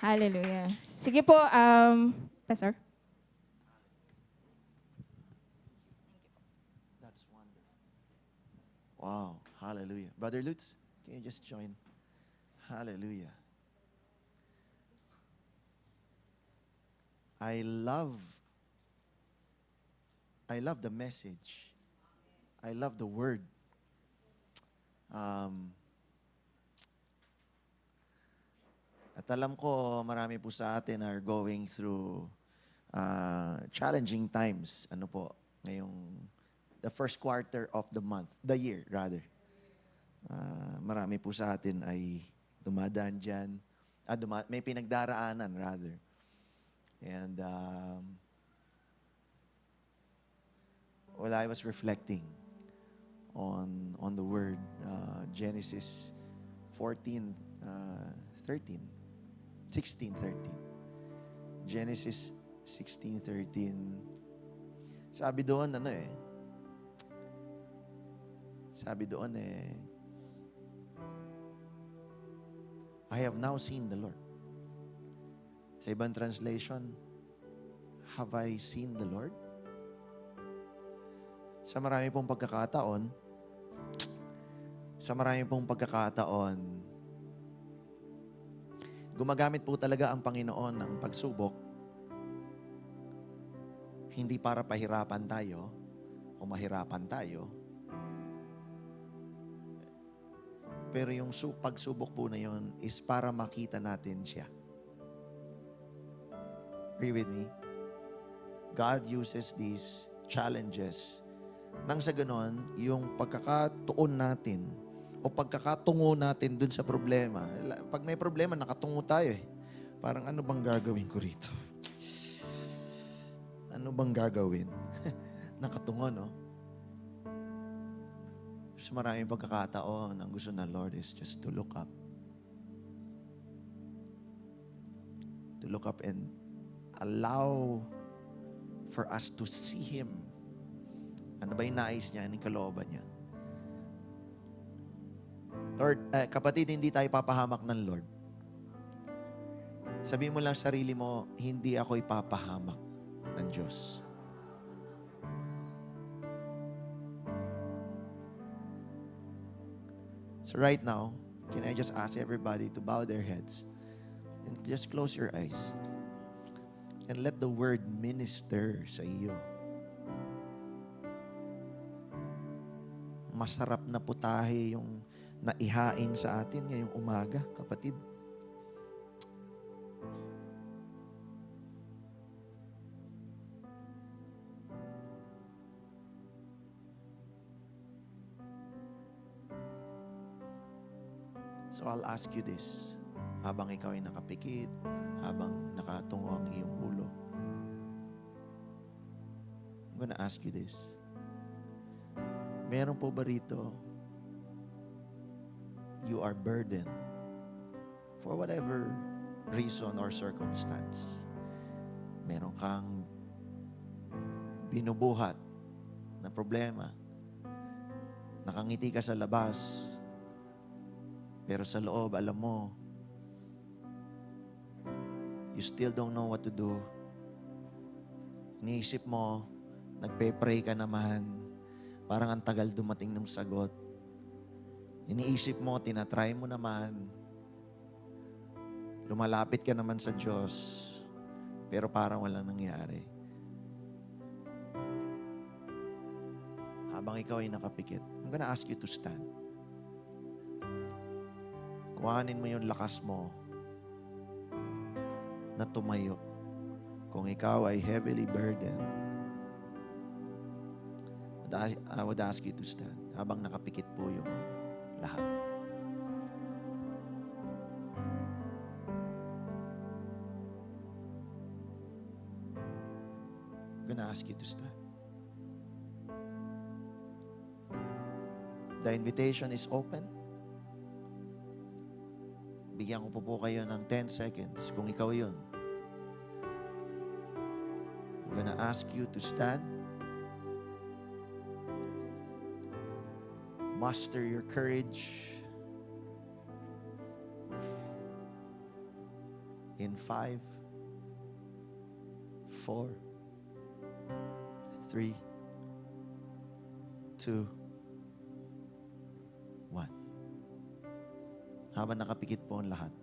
Hallelujah. Sige po, Pastor. That's wonderful. Wow. Hallelujah. Brother Lutz, can you just join? Hallelujah. I love the message. I love the word. At alam ko, marami po sa atin are going through challenging times. Ano po, ngayong the first quarter of the year rather. Marami po sa atin ay dumadaan dyan. May pinagdaraanan rather. And I was reflecting on the word, Genesis 14, 13. 16:13. Genesis 16:13. Sabi doon I have now seen the Lord. Sa ibang translation, have I seen the Lord? Sa marami pong pagkakataon, gumagamit po talaga ang Panginoon ng pagsubok, hindi para pahirapan tayo o mahirapan tayo, pero yung pagsubok po na yun is para makita natin siya. Agree with me? God uses these challenges nang sa ganon, yung pagkakatuon natin o pagkakatungo natin dun sa problema. Pag may problema, nakatungo tayo eh. Parang ano bang gagawin ko rito? Ano bang gagawin? Nakatungo, no? Sa maraming pagkakataon, ang gusto ng Lord is just to look up. To look up and allow for us to see Him. Ano ba yung nais niya, anong kalooban niya? Lord, kapatid, hindi tayo papahamak ng Lord. Sabihin mo lang sa sarili mo, hindi ako ipapahamak ng Diyos. So right now, can I just ask everybody to bow their heads and just close your eyes and let the word minister sa iyo. Masarap na putahe yung naihain sa atin ngayong umaga, kapatid. So I'll ask you this, habang ikaw ay nakapikit, habang nakatungo ang iyong ulo. I'm gonna ask you this. Meron po ba rito, you are burdened for whatever reason or circumstance? Meron kang binubuhat na problema. Nakangiti ka sa labas, pero sa loob, alam mo, you still don't know what to do. Iniisip mo, nagpe-pray ka naman, parang ang tagal dumating ng sagot. Iniisip mo, tinatry mo naman, lumalapit ka naman sa Diyos, pero parang walang nangyari. Habang ikaw ay nakapikit, I'm gonna ask you to stand. Kuhanin mo yung lakas mo na tumayo. Kung ikaw ay heavily burdened, I would ask you to stand habang nakapikit po yung lahat. I'm gonna ask you to stand. The invitation is open. Bigyan ko po kayo ng 10 seconds kung ikaw yun. I'm gonna ask you to stand. Muster your courage. In 5, 4, 3, 2, 1. Habang nakapikit po ang lahat.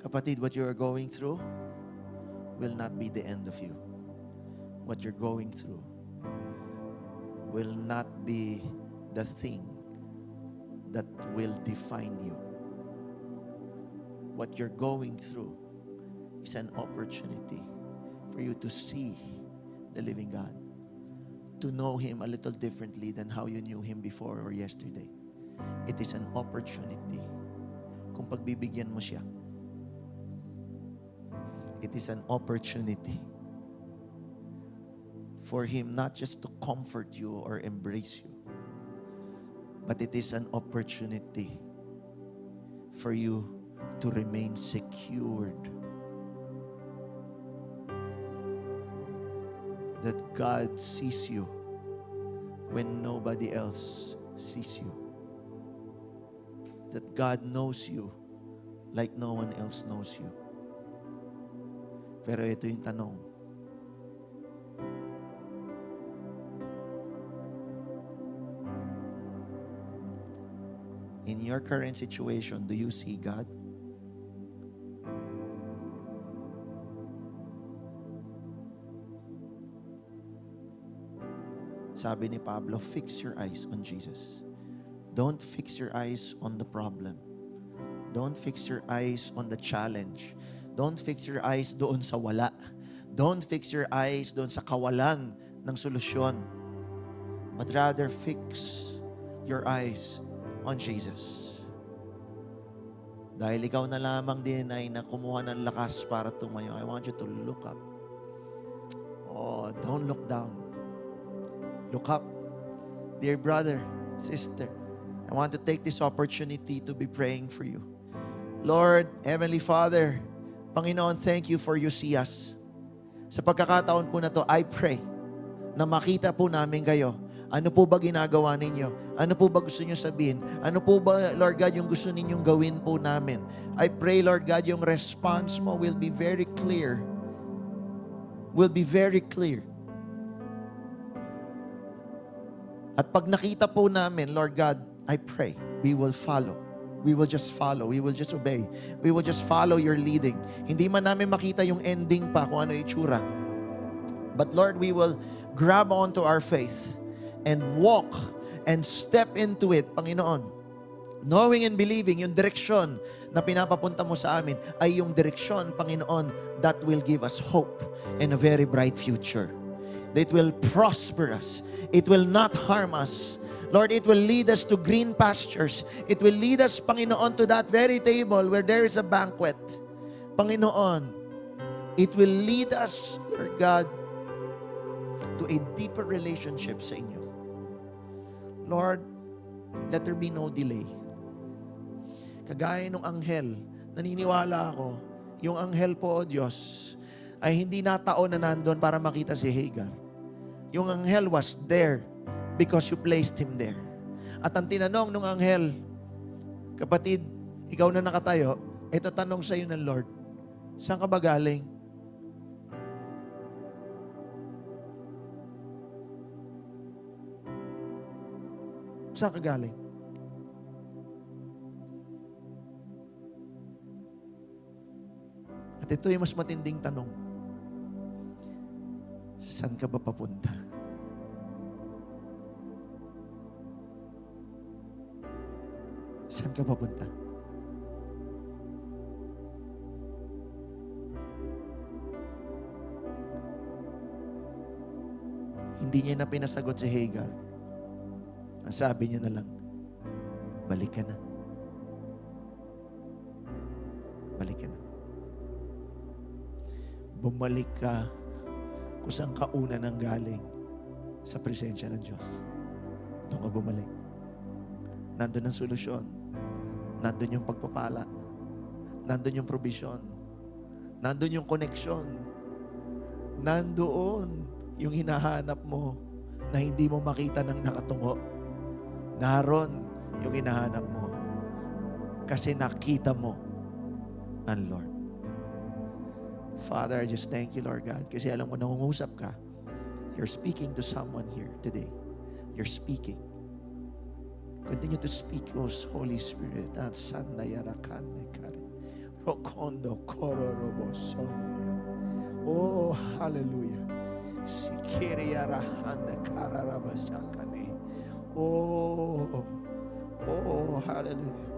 Kapatid, what you are going through will not be the end of you. What you're going through will not be the thing that will define you. What you're going through is an opportunity for you to see the living God, to know Him a little differently than how you knew Him before or yesterday. It is an opportunity kung pagbibigyan mo siya. It is an opportunity for Him not just to comfort you or embrace you, but it is an opportunity for you to remain secured. That God sees you when nobody else sees you. That God knows you like no one else knows you. Pero ito yung tanong. In your current situation, do you see God? Sabi ni Pablo, fix your eyes on Jesus. Don't fix your eyes on the problem. Don't fix your eyes on the challenge. Don't fix your eyes doon sa wala. Don't fix your eyes doon sa kawalan ng solusyon. But rather fix your eyes on Jesus. Dahil ikaw na lamang din ay nakumuha ng lakas para tumayo. I want you to look up. Oh, don't look down. Look up. Dear brother, sister, I want to take this opportunity to be praying for you. Lord, Heavenly Father, Panginoon, thank you for you see us. Sa pagkakataon po na to, I pray na makita po namin kayo. Ano po ba ginagawa ninyo? Ano po ba gusto niyo sabihin? Ano po ba, Lord God, yung gusto ninyong gawin po namin? I pray, Lord God, yung response mo will be very clear. Will be very clear. At pag nakita po namin, Lord God, I pray, we will follow. We will just follow. We will just obey. We will just follow your leading. Hindi man namin makita yung ending pa kung ano itsura. But Lord, we will grab onto our faith and walk and step into it, Panginoon. Knowing and believing yung direksyon na pinapapunta mo sa amin ay yung direksyon, Panginoon, that will give us hope and a very bright future. That will prosper us. It will not harm us. Lord, it will lead us to green pastures. It will lead us, Panginoon, to that very table where there is a banquet. Panginoon, it will lead us, Lord God, to a deeper relationship sa inyo. Lord, let there be no delay. Kagaya ng anghel, naniniwala ako, yung anghel po, O Diyos, ay hindi nataon na nandun para makita si Hagar. Yung anghel was there because you placed him there. At ang tinanong ng anghel, kapatid, ikaw na nakatayo, ito tanong sa iyo ng Lord, saan ka ba galing? Saan ka galing? At ito yung mas matinding tanong. Saan ka ba papunta? Saan ka papunta? Hindi niya na pinasagot si Hagar. Ang sabi niya na lang, balik ka na. Balik ka na. Bumalik ka kung saan ka una nang galing sa presensya ng Diyos. Doon ka bumalik. Nandun ang solusyon. Nandun yung pagpapala. Nandun yung provision. Nandun yung koneksyon. Nandoon yung hinahanap mo na hindi mo makita ng nakatungo. Naroon yung hinahanap mo kasi nakita mo ang Lord. Father, I just thank you, Lord God, kasi alam ko nangungusap ka. You're speaking to someone here today. You're speaking. Continue to speak, Holy Spirit. At sandayarakan kare. Rokondo kororobo sonia. Oh, hallelujah. Sikiriyarahanda kararabashakane. Oh, hallelujah.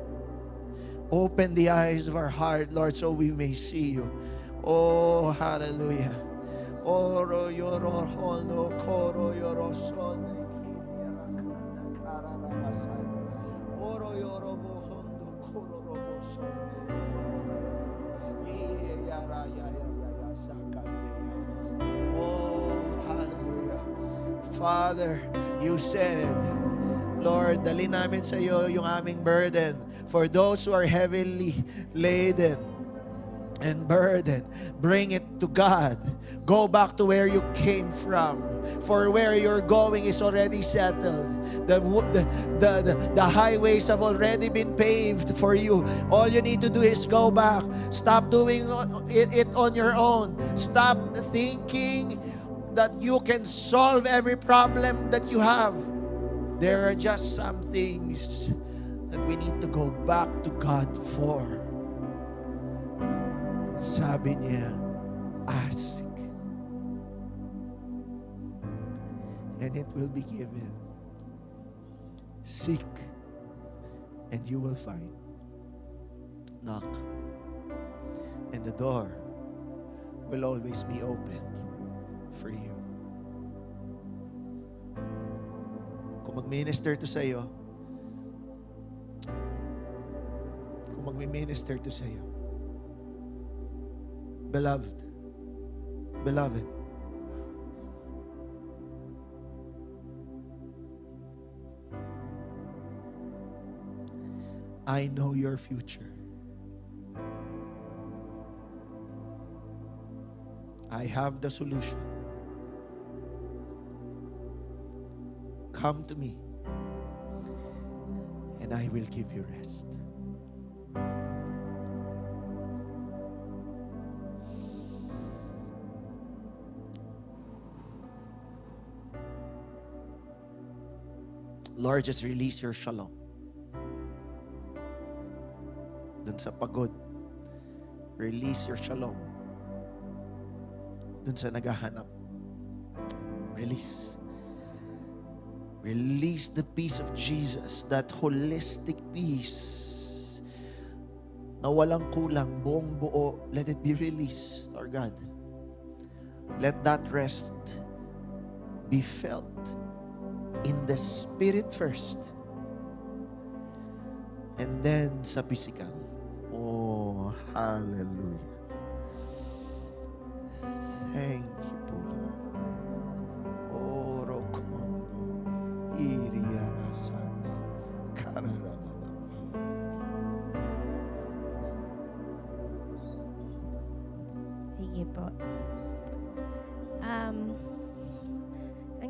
Open the eyes of our heart, Lord, so we may see you. Oh, hallelujah. Oro yoro hono koro yoro son kiriyarahanda kararabashane. Oro yoro bohondo koro robo son. Oh, hallelujah. Father, you said, Lord, dali namin sa iyo yung aming burden. For those who are heavily laden and burdened, bring it to God. Go back to where you came from. For where you're going is already settled. The highways have already been paved for you. All you need to do is go back. Stop doing it on your own. Stop thinking that you can solve every problem that you have. There are just some things that we need to go back to God for. Sabi niya, ask, and it will be given. Seek, and you will find. Knock, and the door will always be open for you. Kung mag-minister to sa'yo, kung mag-minister to sa'yo, beloved, I know your future. I have the solution. Come to me, and I will give you rest. Lord, just release your shalom. Dun sa pagod, release your shalom. Dun sa naghahanap, release. Release the peace of Jesus, that holistic peace na walang kulang, buong buo. Let it be released, Lord God. Let that rest be felt in the spirit first, and then sa physical. Oh, hallelujah. Thank you, Lord.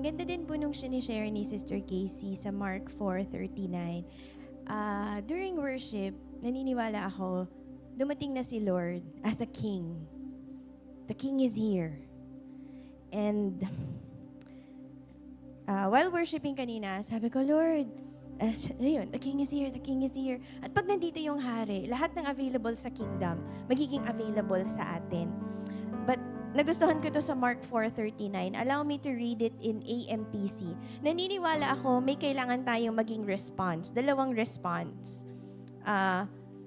ang ganda din po nung sinishare ni Sister Casey sa Mark 4:39. During worship, naniniwala ako, dumating na si Lord as a king. The king is here. And while worshiping kanina, sabi ko, Lord, ayun, the king is here, the king is here. At pag nandito yung hari, lahat ng available sa kingdom, magiging available sa atin. But nagustuhan ko to sa Mark 4:39. Allow me to read it in AMPC. Naniniwala ako, may kailangan tayong maging response. Dalawang response.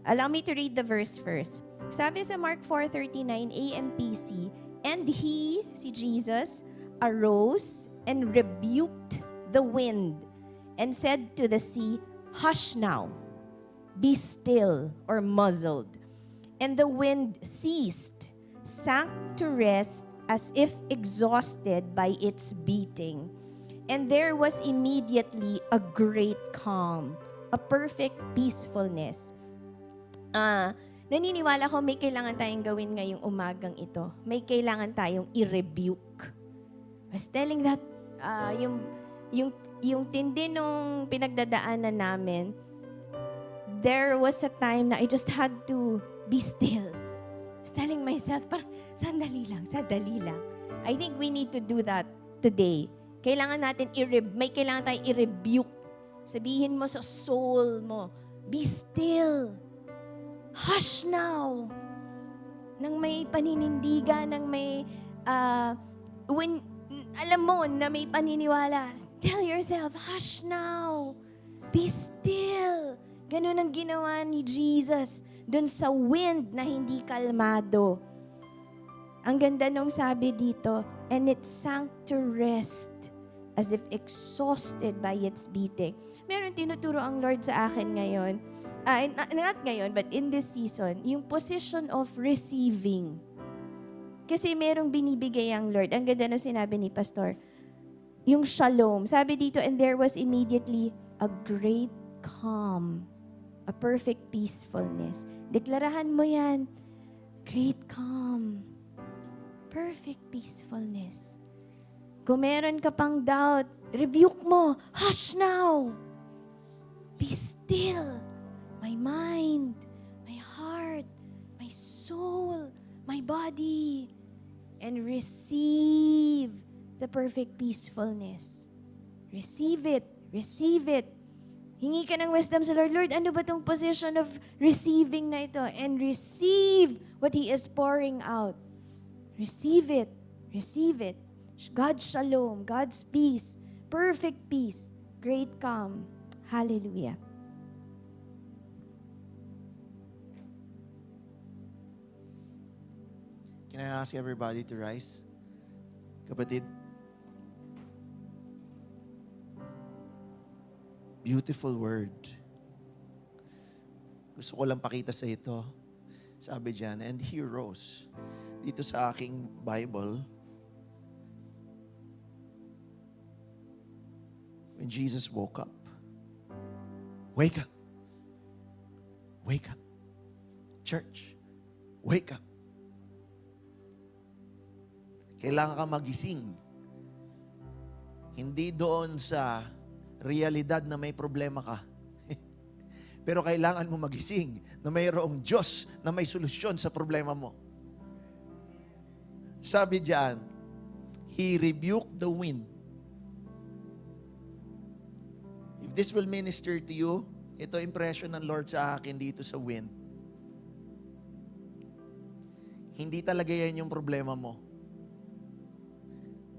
Allow me to read the verse first. Sabi sa Mark 4:39 AMPC, and he, si Jesus, arose and rebuked the wind and said to the sea, hush now, be still or muzzled. And the wind ceased, sank to rest as if exhausted by its beating. And there was immediately a great calm, a perfect peacefulness. Naniniwala ko may kailangan tayong gawin ngayong umagang ito. May kailangan tayong i-rebuke. I was telling that, yung tindi nung pinagdadaanan namin, there was a time na I just had to be still. I was telling myself, parang, sandali lang. I think we need to do that today. Kailangan natin may kailangan tayong i-rebuke. Sabihin mo sa soul mo, be still. Hush now. Nang may paninindigan, nang may, alam mo na may paniniwala, tell yourself, hush now. Be still. Ganun ang ginawa ni Jesus dun sa wind na hindi kalmado. Ang ganda nung sabi dito, and it sank to rest as if exhausted by its beating. Meron tinuturo ang Lord sa akin ngayon, not ngayon, but in this season, yung position of receiving. Kasi merong binibigay ang Lord. Ang ganda na sinabi ni Pastor. Yung shalom. Sabi dito, and there was immediately a great calm, a perfect peacefulness. Deklarahan mo yan. Great calm, perfect peacefulness. Kung meron ka pang doubt, rebuke mo. Hush now. Be still. My mind, my heart, my soul, my body, and receive the perfect peacefulness. Receive it. Receive it. Hingi ka ng wisdom sa Lord. Lord, ano ba tong position of receiving na ito? And receive what He is pouring out. Receive it. Receive it. God's shalom, God's peace, perfect peace, great calm. Hallelujah. Can I ask everybody to rise? Kapatid. Beautiful word. Gusto ko lang pakita sa ito. Sabi diyan, and he rose. Dito sa aking Bible, when Jesus woke up. Wake up. Wake up. Church, wake up. Kailangan ka magising. Hindi doon sa realidad na may problema ka. Pero kailangan mo magising na mayroong Diyos na may solusyon sa problema mo. Sabi diyan, He rebuked the wind. If this will minister to you, ito impression ng Lord sa akin dito sa wind. Hindi talaga yan yung problema mo.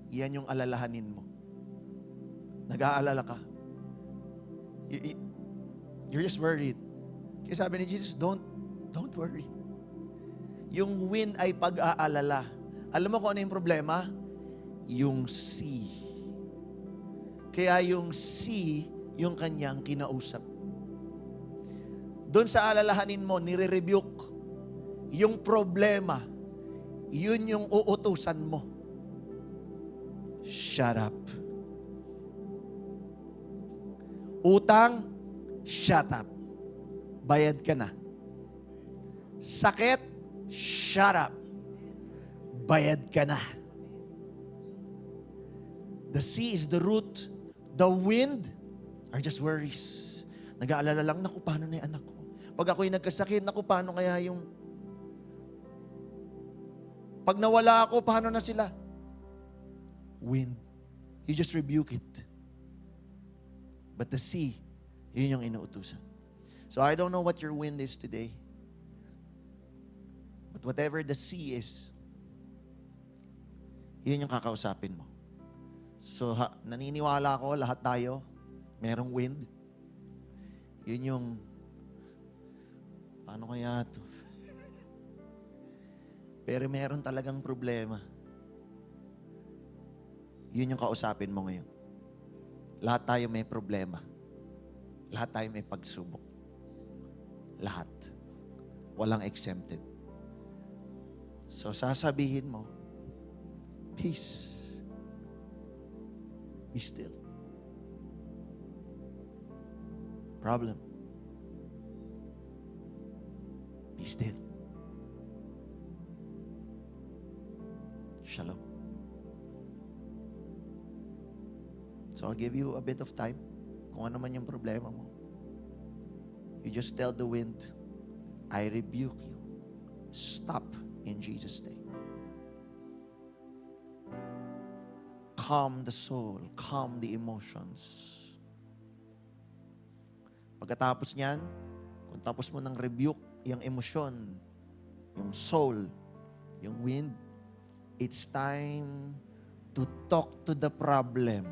Yan yung alalahanin mo. Nag-aalala ka. You're just worried. Kaya sabi ni Jesus, don't worry. Yung wind ay pag-aalala. Alam mo kung ano yung problema? Yung sea. Kaya yung sea, yung kanyang kinausap. Doon sa alalahanin mo, nire-rebuke. Yung problema, yun yung uutusan mo. Shut up. Utang, shut up. Bayad ka na. Sakit, shut up. Bayad ka na. The sea is the root. The wind are just worries. Nag-aalala lang, naku, paano na yung anak ko? Pag ako'y nagkasakit, naku, paano kaya yung... Pag nawala ako, paano na sila? Wind. You just rebuke it. But the sea, yun yung inuutusan. So I don't know what your wind is today. But whatever the sea is, yun yung kakausapin mo. So naniniwala ako, lahat tayo, merong wind. Yun yung, paano kaya ito? Pero meron talagang problema. Yun yung kausapin mo ngayon. Lahat tayo may problema. Lahat tayo may pagsubok. Lahat. Walang exempted. So sasabihin mo, peace. Be still. Problem. Be still. Shalom. So I'll give you a bit of time. Kung ano man yung problema mo. You just tell the wind, I rebuke you. Stop in Jesus' name. Calm the soul. Calm the emotions. Pagkatapos niyan, kung tapos mo ng rebuke, yung emosyon, yung soul, yung wind, it's time to talk to the problem.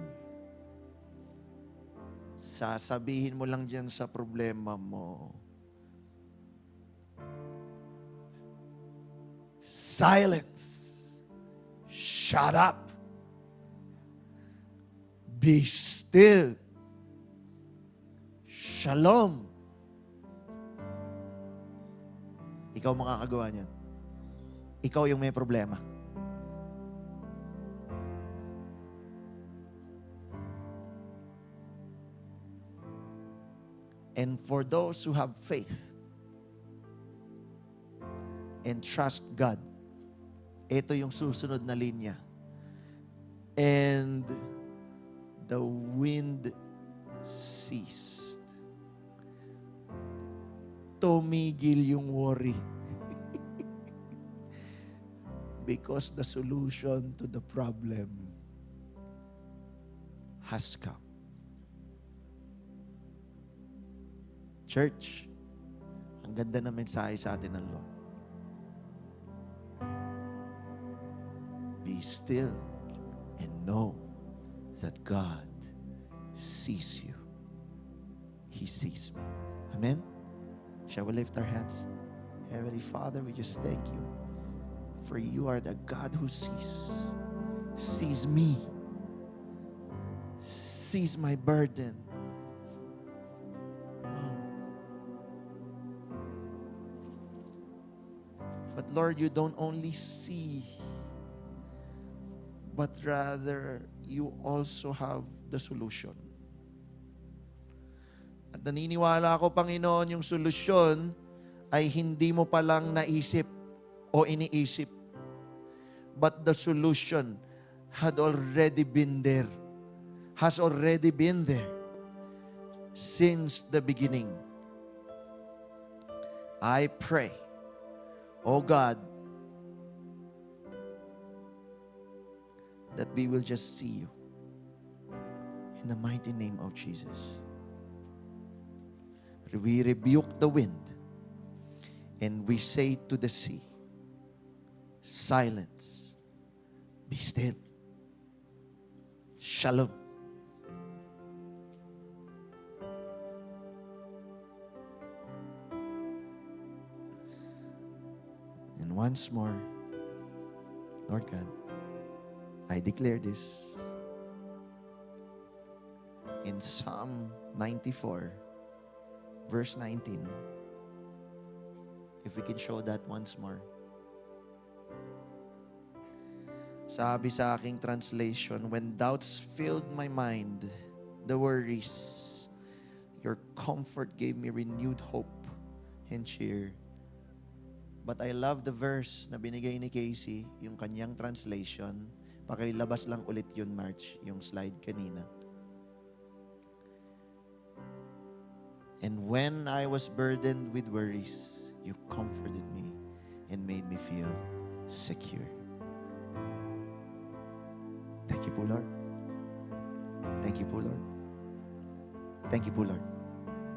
Sasabihin mo lang dyan sa problema mo, silence. Shut up. Be still. Shalom. Ikaw makakagawa niyan. Ikaw yung may problema. And for those who have faith and trust God, ito yung susunod na linya. And the wind ceased. Tumigil yung worry. Because the solution to the problem has come. Church, ang ganda ng mensahe sa atin ng Lord. Be still and know that God sees you. He sees me. Amen? Shall we lift our hands? Heavenly Father, we just thank you for you are the God who sees me, sees my burden. But Lord, you don't only see, but rather you also have the solution. At naniniwala ako, Panginoon, yung solusyon ay hindi mo palang naisip o iniisip. But the solution had already been there. Has already been there since the beginning. I pray, oh God, that we will just see you in the mighty name of Jesus. We rebuke the wind and we say to the sea, silence, be still. Shalom. And once more, Lord God, I declare this in Psalm 94, verse 19. If we can show that once more. Sabi sa aking translation, when doubts filled my mind, the worries, your comfort gave me renewed hope and cheer. But I love the verse na binigay ni Casey, yung kanyang translation. Pakilabas lang ulit yun, March, yung slide kanina. And when I was burdened with worries, you comforted me and made me feel secure. Thank you po, Lord. Thank you po, Lord. Thank you po, Lord.